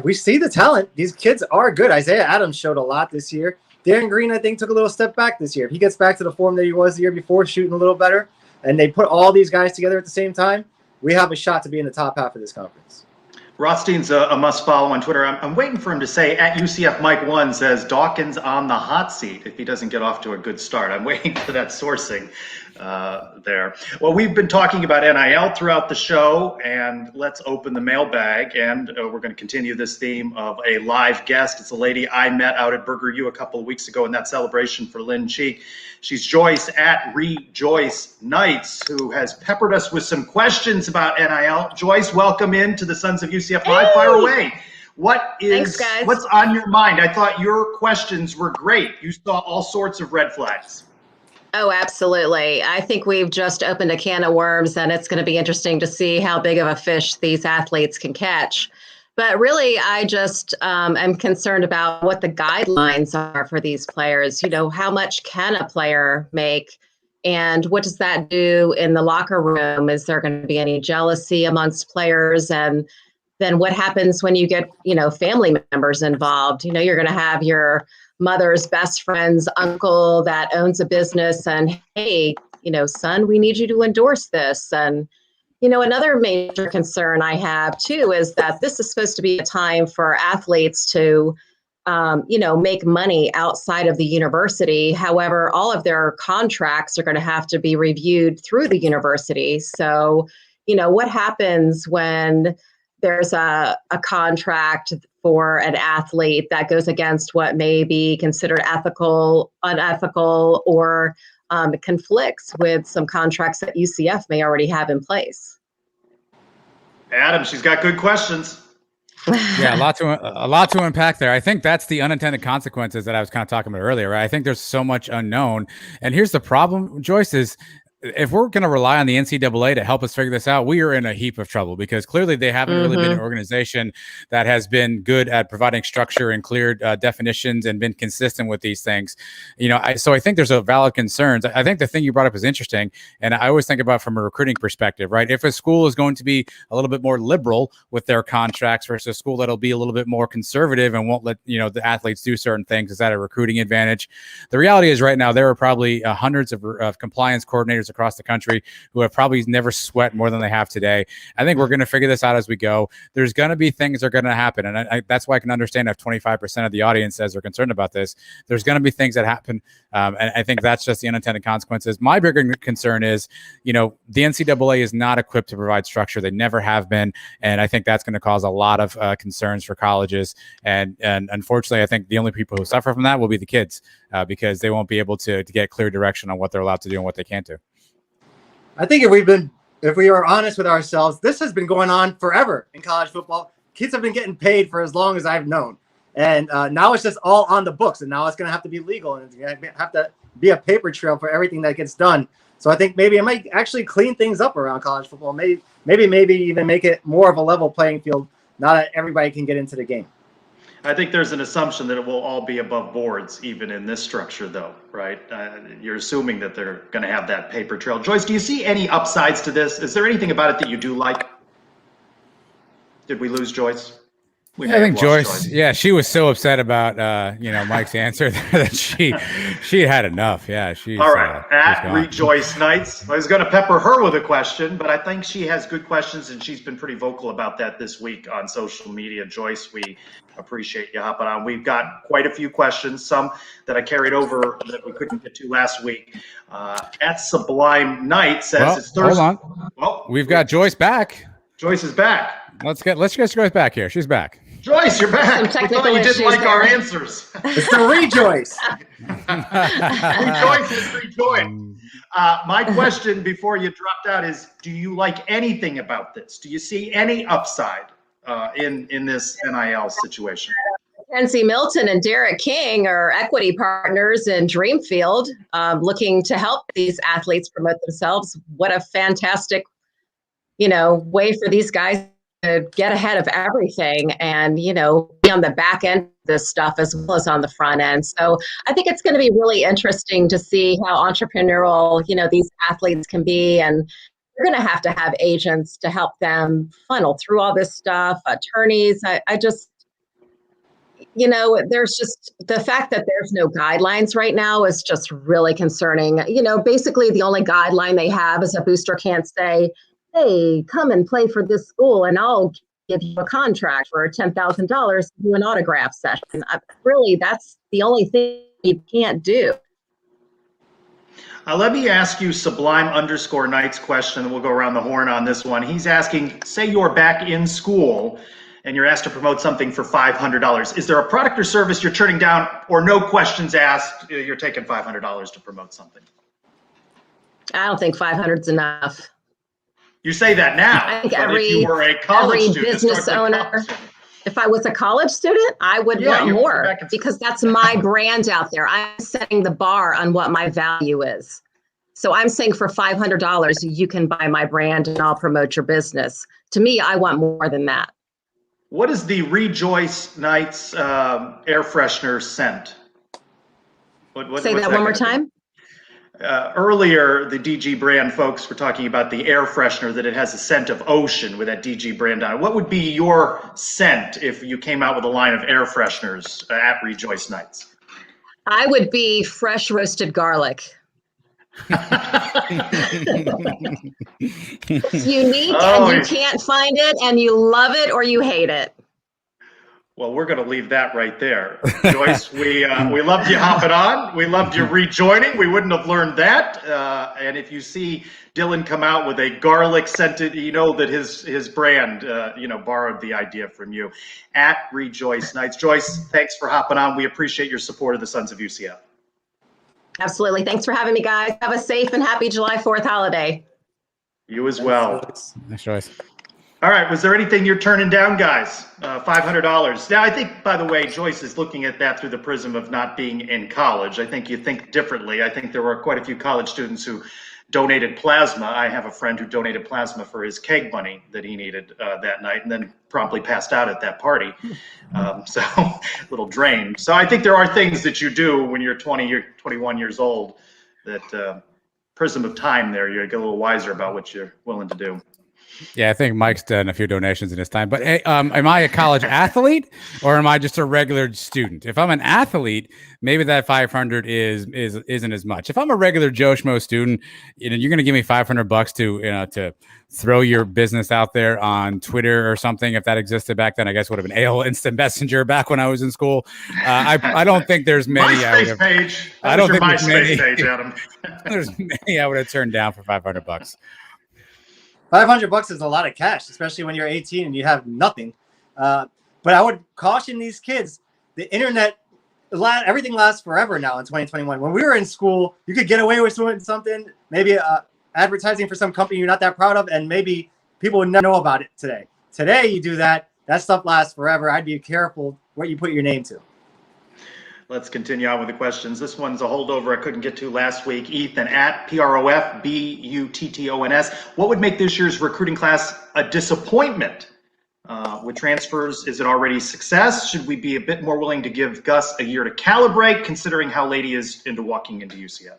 We see the talent. These kids are good. Isaiah Adams showed a lot this year. Darren Green, I think, took a little step back this year. If he gets back to the form that he was the year before, shooting a little better, and they put all these guys together at the same time, we have a shot to be in the top half of this conference. Rothstein's a must follow on Twitter. I'm waiting for him to say at UCF Mike 1 says Dawkins on the hot seat if he doesn't get off to a good start. I'm waiting for that sourcing there. Well, we've been talking about NIL throughout the show, and let's open the mailbag. And we're going to continue this theme of a live guest. It's a lady I met out at Burger U a couple of weeks ago in that celebration for Lynn Cheek. She's Joyce at Rejoice Nights, who has peppered us with some questions about NIL. Joyce, welcome in to the Sons of UCF Live. Fire away. What's on your mind? I thought your questions were great. You saw all sorts of red flags. Oh, absolutely. I think we've just opened a can of worms, and it's going to be interesting to see how big of a fish these athletes can catch. But really, I just am concerned about what the guidelines are for these players. You know, how much can a player make? And what does that do in the locker room? Is there going to be any jealousy amongst players? And then what happens when you get, family members involved? You're going to have your mother's best friend's uncle that owns a business and, hey, son, we need you to endorse this. And another major concern I have, too, is that this is supposed to be a time for athletes to, make money outside of the university. However, all of their contracts are going to have to be reviewed through the university. So, what happens when there's a contract for an athlete that goes against what may be considered ethical, unethical, or conflicts with some contracts that UCF may already have in place? Adam, she's got good questions. Yeah, a lot to unpack there. I think that's the unintended consequences that I was kind of talking about earlier, right? I think there's so much unknown. And here's the problem, Joyce, is if we're going to rely on the NCAA to help us figure this out, we are in a heap of trouble because clearly they haven't really been an organization that has been good at providing structure and clear definitions and been consistent with these things. So I think there's a valid concerns. I think the thing you brought up is interesting. And I always think about from a recruiting perspective, right? If a school is going to be a little bit more liberal with their contracts versus a school that'll be a little bit more conservative and won't let, the athletes do certain things, is that a recruiting advantage? The reality is right now, there are probably hundreds of compliance coordinators across the country who have probably never sweat more than they have today. I think we're going to figure this out as we go. There's going to be things that are going to happen. And that's why I can understand if 25% of the audience says they're concerned about this. There's going to be things that happen. And I think that's just the unintended consequences. My bigger concern is, the NCAA is not equipped to provide structure. They never have been. And I think that's going to cause a lot of concerns for colleges. And unfortunately, I think the only people who suffer from that will be the kids because they won't be able to get clear direction on what they're allowed to do and what they can't do. I think if we are honest with ourselves, this has been going on forever in college football. Kids have been getting paid for as long as I've known. And now it's just all on the books. And now it's going to have to be legal. And it's going to have to be a paper trail for everything that gets done. So I think maybe it might actually clean things up around college football. Maybe even make it more of a level playing field. Not that everybody can get into the game. I think there's an assumption that it will all be above boards, even in this structure, though, right? You're assuming that they're going to have that paper trail. Joyce, do you see any upsides to this? Is there anything about it that you do like? Did we lose Joyce? I think Joyce, yeah, she was so upset about Mike's answer that she had enough. Yeah, she's all right. At Rejoice Nights, I was going to pepper her with a question, but I think she has good questions, and she's been pretty vocal about that this week on social media. Joyce, we appreciate you hopping on. We've got quite a few questions, some that I carried over that we couldn't get to last week. At Sublime Night says it's Thursday. Hold on. Well, we've got Joyce back. Joyce is back. Let's get Joyce back here. She's back. Joyce, you're back. We thought you didn't like our answers. It's the Rejoice. Rejoice is rejoined. My question before you dropped out is, do you like anything about this? Do you see any upside in this NIL situation? Kenzie Milton and Derek King are equity partners in Dreamfield, looking to help these athletes promote themselves. What a fantastic, way for these guys to get ahead of everything and, be on the back end of this stuff as well as on the front end. So I think it's going to be really interesting to see how entrepreneurial, these athletes can be. And you're going to have agents to help them funnel through all this stuff, attorneys. there's just the fact that there's no guidelines right now is just really concerning. Basically the only guideline they have is a booster can't say, hey, come and play for this school and I'll give you a contract for $10,000 to do an autograph session. Really, that's the only thing you can't do. Let me ask you Sublime_Knight's question, and we'll go around the horn on this one. He's asking, say you're back in school and you're asked to promote something for $500. Is there a product or service you're turning down, or no questions asked, you're taking $500 to promote something? I don't think 500 is enough. You say that now, I think but if you were a college student, business owner, if I was a college student, I would want more because that's my brand out there. I'm setting the bar on what my value is. So I'm saying for $500, you can buy my brand and I'll promote your business. To me, I want more than that. What is the Rejoice Knights air freshener scent? Say that one more time. Earlier, the DG brand folks were talking about the air freshener, that it has a scent of ocean with that DG brand on it. What would be your scent if you came out with a line of air fresheners at Rejoice Knights? I would be fresh roasted garlic. It's unique and you can't find it and you love it or you hate it. Well, we're going to leave that right there. Joyce, we loved you hopping on. We loved you rejoining. We wouldn't have learned that. And if you see Dylan come out with a garlic scented, you know that his brand, borrowed the idea from you. At Rejoice Knights. Joyce, thanks for hopping on. We appreciate your support of the Sons of UCF. Absolutely. Thanks for having me, guys. Have a safe and happy July 4th holiday. You as well. Thanks, Joyce. All right. Was there anything you're turning down, guys? $500. Now, I think, by the way, Joyce is looking at that through the prism of not being in college. I think you think differently. I think there were quite a few college students who donated plasma. I have a friend who donated plasma for his keg money that he needed that night and then promptly passed out at that party. So a little drained. So I think there are things that you do when you're 21 years old that prism of time there, you get a little wiser about what you're willing to do. Yeah, I think Mike's done a few donations in his time. But hey, am I a college athlete or am I just a regular student? If I'm an athlete, maybe that 500 isn't as much. If I'm a regular Joe Schmo student, you're going to give me $500 to throw your business out there on Twitter or something. If that existed back then, I guess would have been AOL Instant Messenger back when I was in school. I don't think there's many. MySpace page. I don't think MySpace page, Adam. There's many I would have turned down for $500. $500 is a lot of cash, especially when you're 18 and you have nothing. But I would caution these kids. The internet, everything lasts forever now in 2021. When we were in school, you could get away with doing something, maybe advertising for some company you're not that proud of, and maybe people would not know about it today. Today, you do that stuff lasts forever. I'd be careful what you put your name to. Let's continue on with the questions. This one's a holdover I couldn't get to last week. Ethan at PROFBUTTONS. What would make this year's recruiting class a disappointment? With transfers, is it already a success? Should we be a bit more willing to give Gus a year to calibrate, considering how late he is into walking into UCF?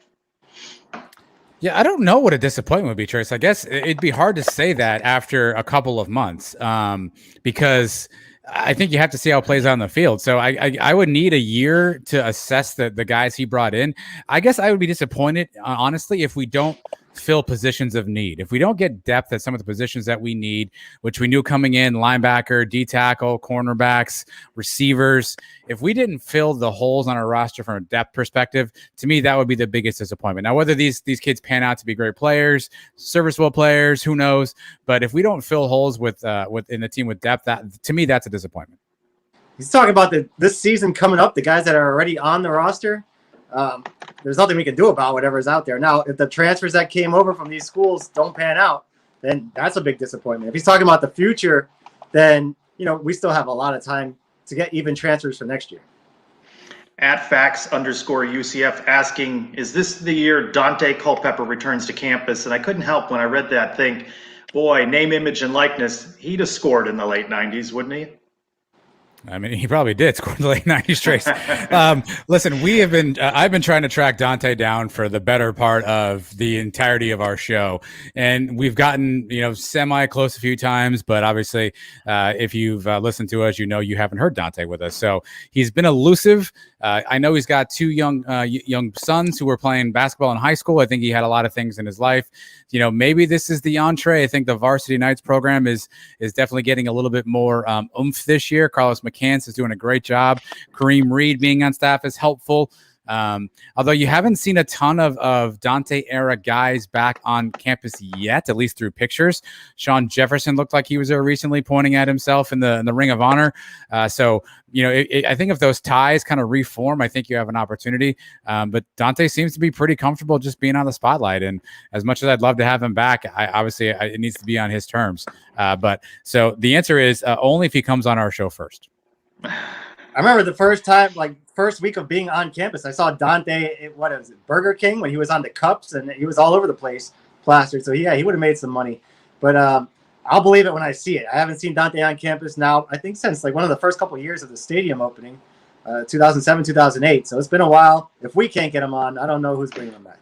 Yeah, I don't know what a disappointment would be, Trace. I guess it'd be hard to say that after a couple of months because I think you have to see how it plays out on the field. So I would need a year to assess the guys he brought in. I guess I would be disappointed, honestly, if we don't fill positions of need. If we don't get depth at some of the positions that we need, which we knew coming in, linebacker, D-tackle, cornerbacks, receivers, if we didn't fill the holes on our roster from a depth perspective, to me, that would be the biggest disappointment. Now, whether these kids pan out to be great players, serviceable players, who knows? But if we don't fill holes within the team with depth, that to me, that's a disappointment. He's talking about this season coming up, the guys that are already on the roster. There's nothing we can do about whatever's out there. Now, if the transfers that came over from these schools don't pan out, then that's a big disappointment. If he's talking about the future, then, we still have a lot of time to get even transfers for next year. At @facts_UCF asking, is this the year Dante Culpepper returns to campus? And I couldn't help when I read that think, boy, name, image, and likeness, he'd have scored in the late 90s, wouldn't he? I mean, he probably did score the late 90s, Trace. Listen, we have been, I've been trying to track Dante down for the better part of the entirety of our show. And we've gotten, semi close a few times, but obviously, if you've listened to us, you haven't heard Dante with us. So he's been elusive. I know he's got two young sons who were playing basketball in high school. I think he had a lot of things in his life. Maybe this is the entree. I think the Varsity Knights program is definitely getting a little bit more oomph this year. Carlos McCants is doing a great job. Kareem Reed being on staff is helpful. Although you haven't seen a ton of Dante era guys back on campus yet, at least through pictures. Sean Jefferson looked like he was there recently, pointing at himself in the Ring of Honor. I think if those ties kind of reform, I think you have an opportunity. But Dante seems to be pretty comfortable just being on the spotlight. And as much as I'd love to have him back, it needs to be on his terms. But so the answer is only if he comes on our show first. I remember the first week of being on campus, I saw Dante at Burger King when he was on the cups, and he was all over the place, plastered. So yeah, he would have made some money. But I'll believe it when I see it. I haven't seen Dante on campus now, I think since one of the first couple of years of the stadium opening, 2007, 2008. So it's been a while. If we can't get him on, I don't know who's bringing him back.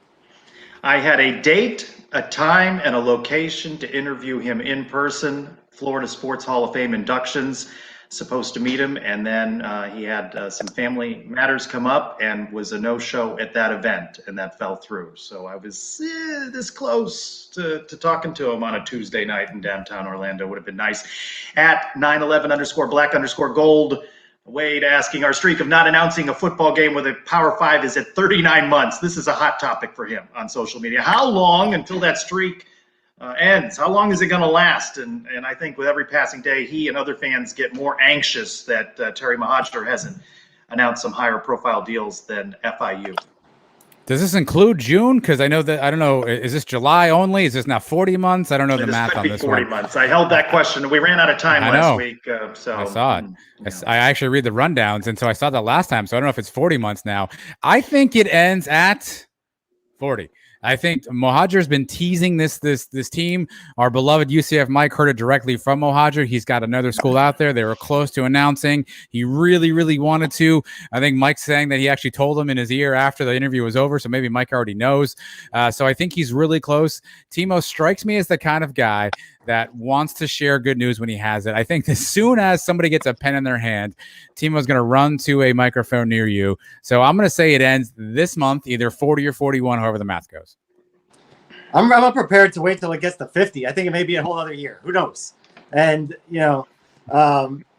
I had a date, a time, and a location to interview him in person. Florida Sports Hall of Fame inductions. Supposed to meet him, and then he had some family matters come up and was a no-show at that event, and that fell through. So I was this close to talking to him on a Tuesday night in downtown Orlando. Would have been nice. At 911_black_gold, Wade asking, our streak of not announcing a football game with a Power 5 is at 39 months. This is a hot topic for him on social media. How long until that streak ends? How long is it going to last? And I think with every passing day, he and other fans get more anxious that Terry Mohajir hasn't announced some higher profile deals than FIU. Does this include June? Because I don't know. Is this July only? Is this now 40 months? I don't know the math on this 40 one. months. I held that question. We ran out of time last week. So I saw it. I actually read the rundowns, and so I saw that last time. So I don't know if it's 40 months now. I think it ends at 40. I think Mohajir's been teasing this team. Our beloved UCF Mike heard it directly from Mohajir. He's got another school out there. They were close to announcing. He really, really wanted to. I think Mike's saying that he actually told him in his ear after the interview was over, so maybe Mike already knows. So I think he's really close. Timo strikes me as the kind of guy that wants to share good news when he has it. I think as soon as somebody gets a pen in their hand, Timo's going to run to a microphone near you. So I'm going to say it ends this month, either 40 or 41, however the math goes. I'm prepared to wait till it gets to 50. I think it may be a whole other year. Who knows? And, the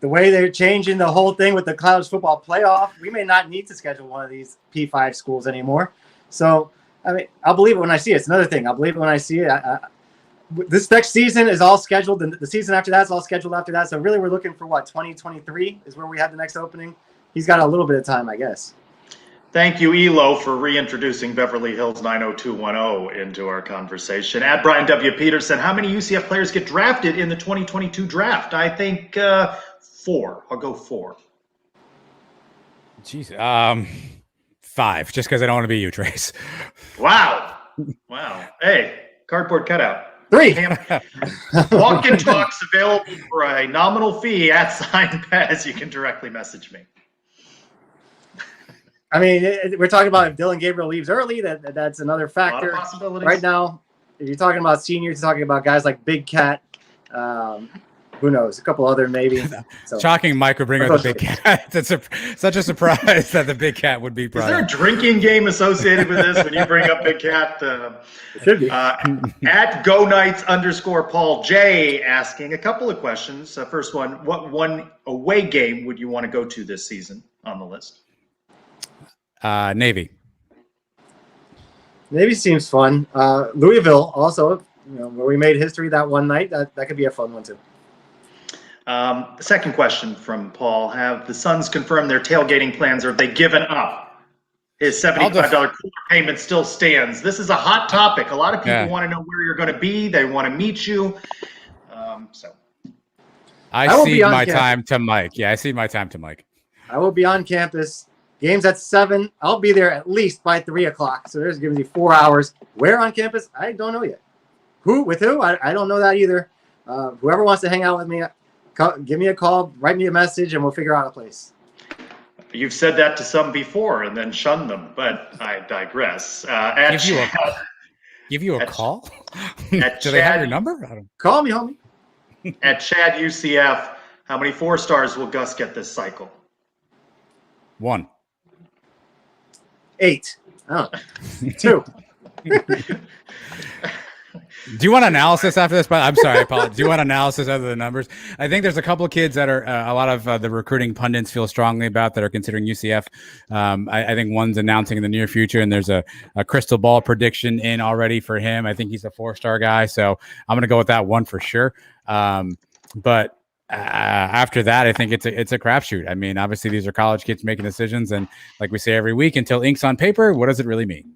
way they're changing the whole thing with the college football playoff, we may not need to schedule one of these P5 schools anymore. So, I'll believe it when I see it. It's another thing. I'll believe it when I see it. This next season is all scheduled, and the season after that is all scheduled after that. So really, we're looking for 2023 is where we have the next opening. He's got a little bit of time, I guess. Thank you, Elo, for reintroducing Beverly Hills 90210 into our conversation. At Brian W. Peterson, how many UCF players get drafted in the 2022 draft? I think 4. I'll go 4. Jeez, 5, just because I don't want to be you, Trace. Wow. Hey, cardboard cutout. 3. Walk-in talks available for a nominal fee at SignPaz. You can directly message me. We're talking about if Dylan Gabriel leaves early, that's another factor. A lot of possibilities. Right now, if you're talking about seniors, you're talking about guys like Big Cat. Who knows? A couple other maybe. So. Shocking Mike would bring up the Big Cat. That's such a surprise that the Big Cat would be. Is there a drinking game associated with this when you bring up Big Cat? It should be. At GoKnights_Paul J asking a couple of questions. First one, what one away game would you want to go to this season on the list? Navy. Navy seems fun. Louisville also, where we made history that one night. That could be a fun one too. The second question from Paul: have the Suns confirmed their tailgating plans, or have they given up? His $75 cooler payment still stands. This is a hot topic. A lot of people want to know where you're going to be. They want to meet you. I see my time to Mike. Yeah, I see my time to Mike. I will be on campus. Game's at 7. I'll be there at least by 3 o'clock. So there's going to be 4 hours. Where on campus? I don't know yet. With who? I don't know that either. Whoever wants to hang out with me, give me a call, write me a message, and we'll figure out a place. You've said that to some before and then shunned them, but I digress. Give you a call? At Do they have your number? I don't... Call me, homie. At Chad UCF, how many 4-stars will Gus get this cycle? 1. 8. Oh, 2. Do you want analysis after this? I'm sorry, I apologize. Do you want analysis other than numbers? I think there's a couple of kids that are a lot of the recruiting pundits feel strongly about that are considering UCF. I think one's announcing in the near future, and there's a crystal ball prediction in already for him. I think he's a 4-star guy, so I'm going to go with that one for sure. But after that, I think it's a crapshoot. I mean, obviously these are college kids making decisions, and like we say every week, until ink's on paper, what does it really mean?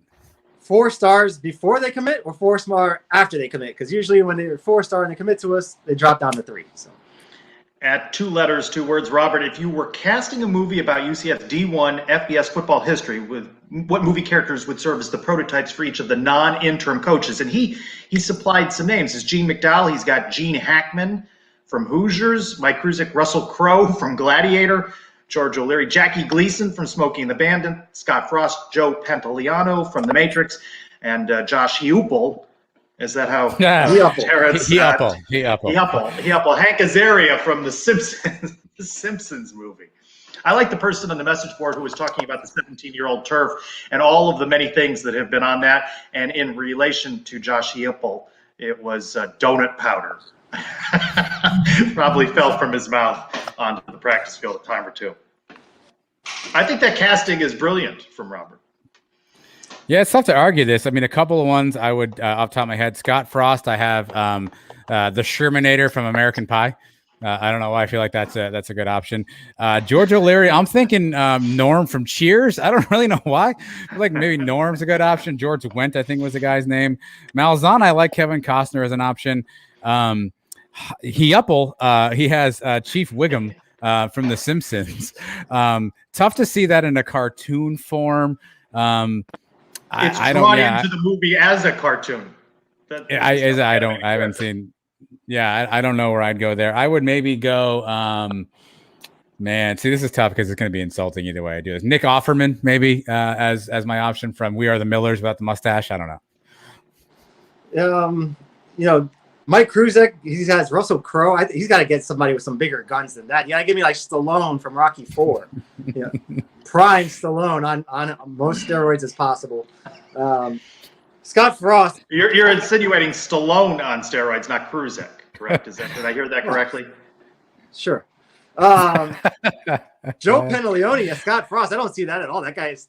4 stars before they commit, or 4-star after they commit? Because usually when they're 4-star and they commit to us, they drop down to 3. So, at 2 letters, 2 words, Robert, if you were casting a movie about UCF D1 FBS football history, with what movie characters would serve as the prototypes for each of the non-interim coaches? And he supplied some names. It's Gene McDowell. He's got Gene Hackman from Hoosiers, Mike Kruzik, Russell Crowe from Gladiator, George O'Leary, Jackie Gleason from Smokey and the Bandit, Scott Frost, Joe Pantoliano from The Matrix, and Josh Heupel. Is that how? Yeah, Heupel. Heupel. Hank Azaria from The Simpsons, the Simpsons movie. I like the person on the message board who was talking about the 17-year-old turf and all of the many things that have been on that. And in relation to Josh Heupel, it was donut powder. Probably fell from his mouth onto the practice field a time or two. I think that casting is brilliant from Robert. Yeah, it's tough to argue this. I mean, a couple of ones I would, off the top of my head, Scott Frost. I have the Shermanator from American Pie. I don't know why I feel like that's a good option. George O'Leary, I'm thinking Norm from Cheers. I don't really know why. I feel like maybe Norm's a good option. George Wendt, I think, was the guy's name. Malzahn, I like Kevin Costner as an option. Heupel, he has Chief Wiggum from The Simpsons. Tough to see that in a cartoon form. It's drawn into the movie as a cartoon. I haven't seen. Yeah, I don't know where I'd go there. I would maybe go. Man, see, this is tough because it's going to be insulting either way I do this. Nick Offerman, maybe as my option from We Are the Millers without the mustache. I don't know. Mike Kruzik, he has Russell Crowe. He's got to get somebody with some bigger guns than that. You got to give me like Stallone from Rocky IV. Prime Stallone on most steroids as possible. Scott Frost. You're insinuating Stallone on steroids, not Kruzik, correct? Did I hear that correctly? Sure. Joe Pantoliano, Scott Frost. I don't see that at all. That guy is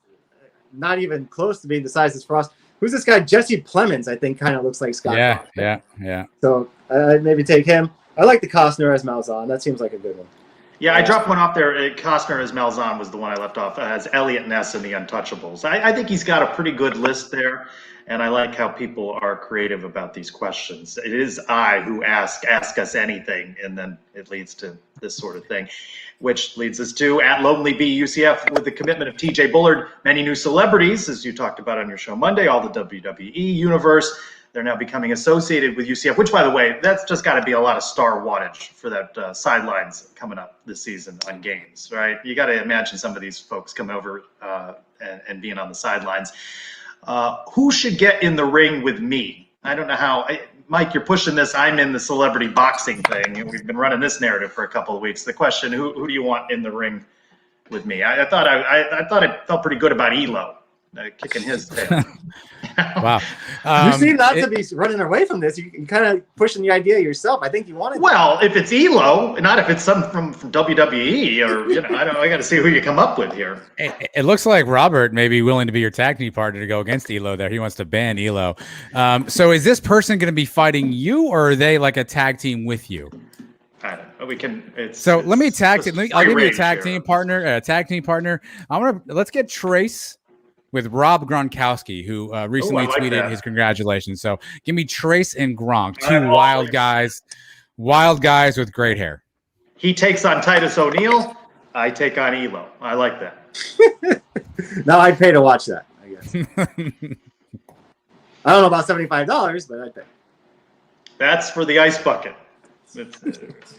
not even close to being the size as Frost. Who's this guy? Jesse Plemons, I think, kind of looks like Scott. Yeah. So I'd maybe take him. I like the Costner as Malzahn. That seems like a good one. Yeah, I dropped one off there. Costner as Malzahn was the one I left off as Elliot Ness in The Untouchables. I think he's got a pretty good list there, and I like how people are creative about these questions. It is I who ask us anything, and then it leads to this sort of thing, which leads us to at Lonely Bee UCF with the commitment of TJ Bullard, many new celebrities, as you talked about on your show Monday, all the WWE universe. They're now becoming associated with UCF, which, by the way, that's just got to be a lot of star wattage for that sidelines coming up this season on games, right? You got to imagine some of these folks coming over and being on the sidelines. Who should get in the ring with me? I don't know how. Mike, you're pushing this. I'm in the celebrity boxing thing, and we've been running this narrative for a couple of weeks. The question: Who do you want in the ring with me? I thought it felt pretty good about Elo. Kicking his tail. Wow. You seem not to be running away from this. You're kind of pushing the idea yourself. I think you wanted. Well, if it's Elo, not if it's some from WWE or I got to see who you come up with here. It looks like Robert may be willing to be your tag team partner to go against Elo there. He wants to ban Elo. So is this person going to be fighting you, or are they like a tag team with you? I don't know. We can. Let me tag team. I'll give you a tag team partner. Let's get Trace with Rob Gronkowski, who recently tweeted his congratulations. So give me Trace and Gronk, two wild guys with great hair. He takes on Titus O'Neil. I take on Elo. I like that. No, I'd pay to watch that, I guess. I don't know about $75, but I'd pay. That's for the ice bucket.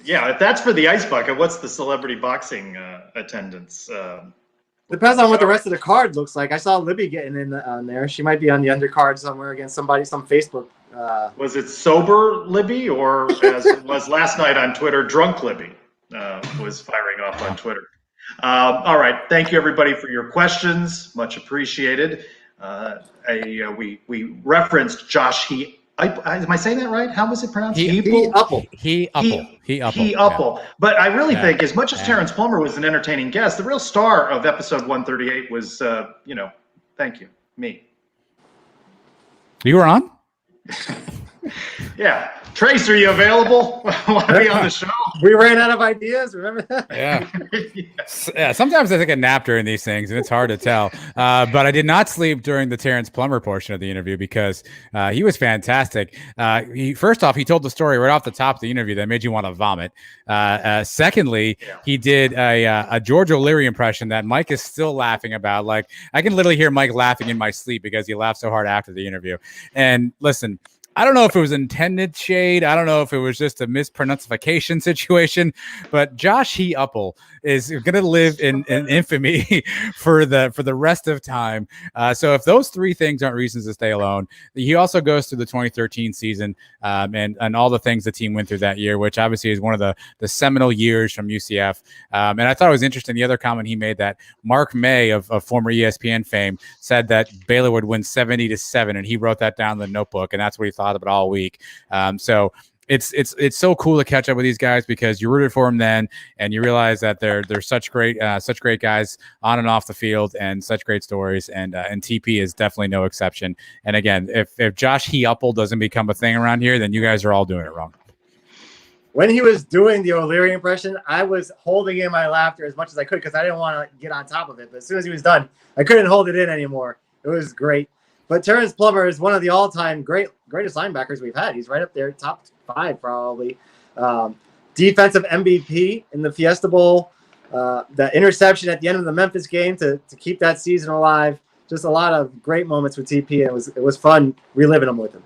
Yeah, if that's for the ice bucket, what's the celebrity boxing attendance? Depends on what the rest of the card looks like. I saw Libby getting in on there. She might be on the undercard somewhere against some Facebook. Was it sober Libby, or as it was last night on Twitter, drunk Libby was firing off on Twitter? All right, thank you everybody for your questions, much appreciated. We referenced Josh am I saying that right? How was it pronounced? He Upple. Yeah. But I really think, as much as Terrence Plummer was an entertaining guest, the real star of episode 138 was, thank you, me. You were on? Yeah. Trace, are you available? Want to be on the show? We ran out of ideas. Remember that? Yeah. Yeah. Sometimes I take a nap during these things, and it's hard to tell. But I did not sleep during the Terrence Plummer portion of the interview because he was fantastic. First off, he told the story right off the top of the interview that made you want to vomit. Secondly, he did a George O'Leary impression that Mike is still laughing about. Like, I can literally hear Mike laughing in my sleep because he laughed so hard after the interview. And listen, I don't know if it was intended shade. I don't know if it was just a mispronunciation situation, but Josh Upple is going to live in infamy for the rest of time. So if those three things aren't reasons to stay alone, he also goes through the 2013 season and all the things the team went through that year, which obviously is one of the seminal years from UCF. And I thought it was interesting. The other comment he made, that Mark May of former ESPN fame said that Baylor would win 70-7, and he wrote that down in the notebook, and that's what he thought of it all week. So it's so cool to catch up with these guys because you rooted for them then, and you realize that they're such great guys on and off the field, and such great stories. And TP is definitely no exception. And again, if Josh Upple doesn't become a thing around here, then you guys are all doing it wrong. When he was doing the O'Leary impression, I was holding in my laughter as much as I could because I didn't want to get on top of it. But as soon as he was done, I couldn't hold it in anymore. It was great. But Terrence Plummer is one of the all-time greatest linebackers we've had. He's right up there, top 5 probably. Defensive MVP in the Fiesta Bowl. The interception at the end of the Memphis game to keep that season alive. Just a lot of great moments with TP, and it was fun reliving them with him.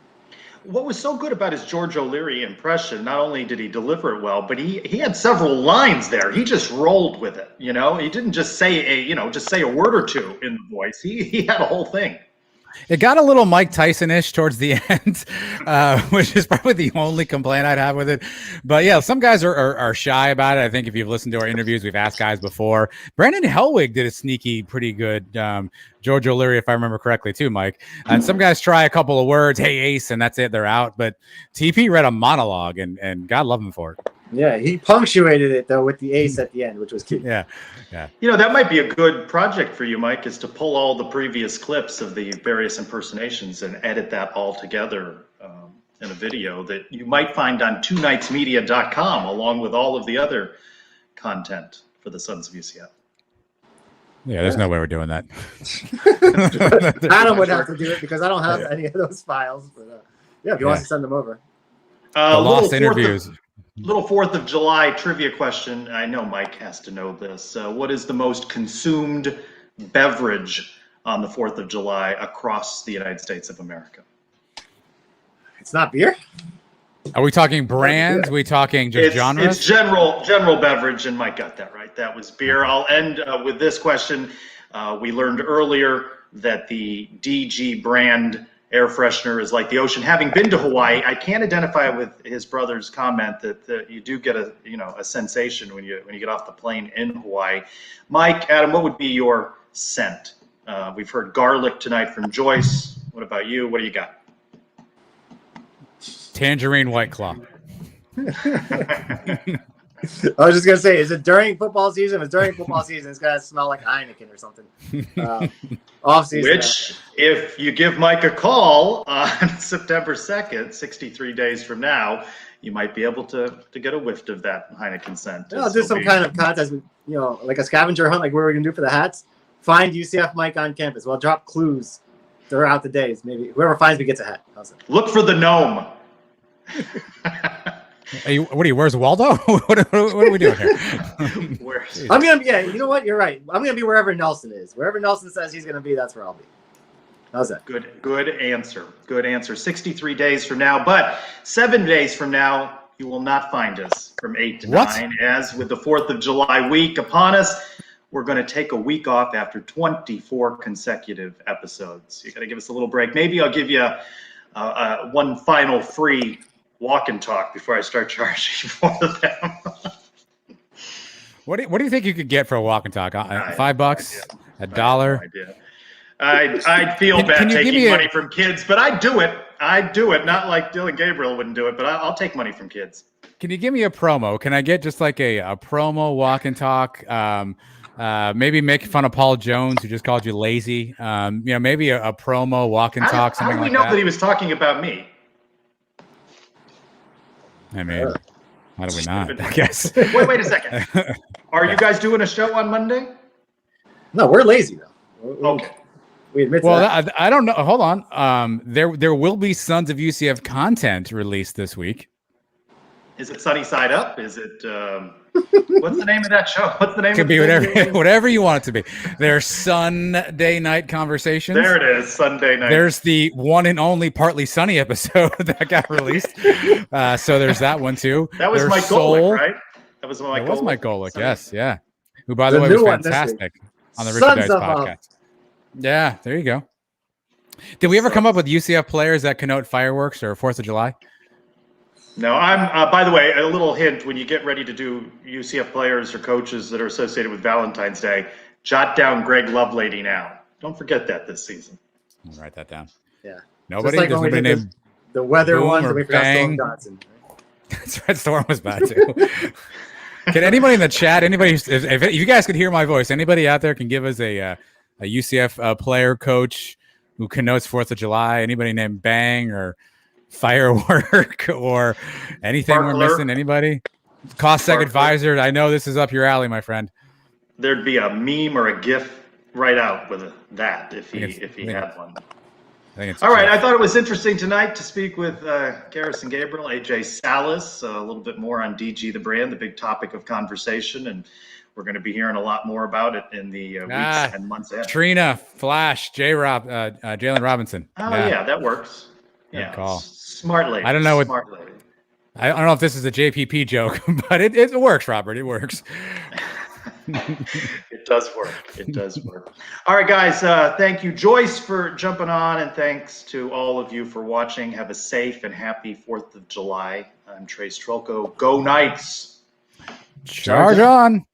What was so good about his George O'Leary impression, not only did he deliver it well, but he had several lines there. He just rolled with it, He didn't just say a word or two in the voice. He had a whole thing. It got a little Mike Tyson-ish towards the end, which is probably the only complaint I'd have with it. But yeah, some guys are shy about it. I think if you've listened to our interviews, we've asked guys before. Brandon Hellwig did a sneaky, pretty good George O'Leary, if I remember correctly, too, Mike. And some guys try a couple of words, hey, Ace, and that's it, they're out. But TP read a monologue, and God love him for it. Yeah, he punctuated it, though, with the ace at the end, which was cute. Yeah. That might be a good project for you, Mike, is to pull all the previous clips of the various impersonations and edit that all together in a video that you might find on twonightsmedia.com, along with all of the other content for the Sons of UCF. Yeah, there's no way we're doing that. Adam would have to do it because I don't have any of those files. But if he wants to send them over. The lost interviews. Little 4th of July trivia question. I know Mike has to know this. What is the most consumed beverage on the 4th of July across the United States of America? It's not beer? Are we talking brands? Are we talking just genres? It's general beverage, and Mike got that right. That was beer. I'll end with this question. We learned earlier that the DG brand air freshener is like the ocean. Having been to Hawaii, I can't identify with his brother's comment that you do get a sensation when you get off the plane in Hawaii. Mike, Adam, what would be your scent? We've heard garlic tonight from Joyce. What about you? What do you got? Tangerine White Claw. I was just going to say, is it during football season? If it's during football season, it's going to smell like Heineken or something. Off season. Which, if you give Mike a call on September 2nd, 63 days from now, you might be able to get a whiff of that Heineken scent. I'll do some kind of contest, like a scavenger hunt, like what we're going to do for the hats. Find UCF Mike on campus. We'll drop clues throughout the days. Maybe whoever finds me gets a hat. Look for the gnome. Where's Waldo? what are we doing here? I'm gonna be. Yeah, you know what? You're right. I'm gonna be wherever Nelson is. Wherever Nelson says he's gonna be, that's where I'll be. How's that? Good answer. 63 days from now, but 7 days from now, You will not find us from 8 to What? 9. As with the 4th of July week upon us, we're going to take a week off after 24 consecutive episodes. You got to give us a little break. Maybe I'll give you one final free walk and talk before I start charging for them. What do you think you could get for a walk and talk? $5, $1. No idea. I'd feel bad taking money from kids, but I'd do it. I'd do it. Not like Dylan Gabriel wouldn't do it, but I'll take money from kids. Can you give me a promo? Can I get just like a promo walk and talk? Maybe make fun of Paul Jones, who just called you lazy. Maybe a promo walk and talk, something like that. How do we know that he was talking about me? I mean, how do we not? I guess. Wait a second. Are you guys doing a show on Monday? No, we're lazy though. Okay. We admit Well, that. I don't know. Hold on. There will be Sons of UCF content released this week. Is it Sunny Side Up? Is it what's the name of that show? What's the name? Could be whatever you want it to be. There's Sunday Night Conversations. There it is, Sunday night. There's the one and only Partly Sunny episode that got released. So there's that one too. That was Mike Golick, right? That was Mike. It was Mike Golick. Sunny. Yes, yeah. Who, by the way, was fantastic on the Richard Sons Dice of podcast. Yeah, there you go. Did we ever come up with UCF players that connote fireworks or 4th of July? No, I'm. By the way, a little hint: when you get ready to do UCF players or coaches that are associated with Valentine's Day, jot down Greg Lovelady now. Don't forget that this season. I'll write that down. Yeah. Nobody. Like There's nobody named the weather Boom ones, or and we forgot Storm Bang. Johnson. That's right. Storm was bad too. Can anybody in the chat? Anybody? If you guys could hear my voice, anybody out there can give us a UCF player coach who connotes 4th of July? Anybody named Bang or Firework or anything Sparkler. we're missing? Anybody? Cost Sec advisor. I know this is up your alley, my friend. There'd be a meme or a GIF right out with that if he had one. I think it's All right. I thought it was interesting tonight to speak with Garrison Gabriel, AJ Salas, a little bit more on DG the brand, the big topic of conversation, and we're going to be hearing a lot more about it in the weeks and months ahead. Trina, Flash, Jalen Robinson. Oh yeah, that works. Yeah, call. Smart lady. I don't know Smart lady. I don't know if this is a JPP joke, but it works, Robert. It works. It does work. It does work. All right, guys. Thank you, Joyce, for jumping on, and thanks to all of you for watching. Have a safe and happy 4th of July. I'm Trey Strelko. Go Knights. Charge on.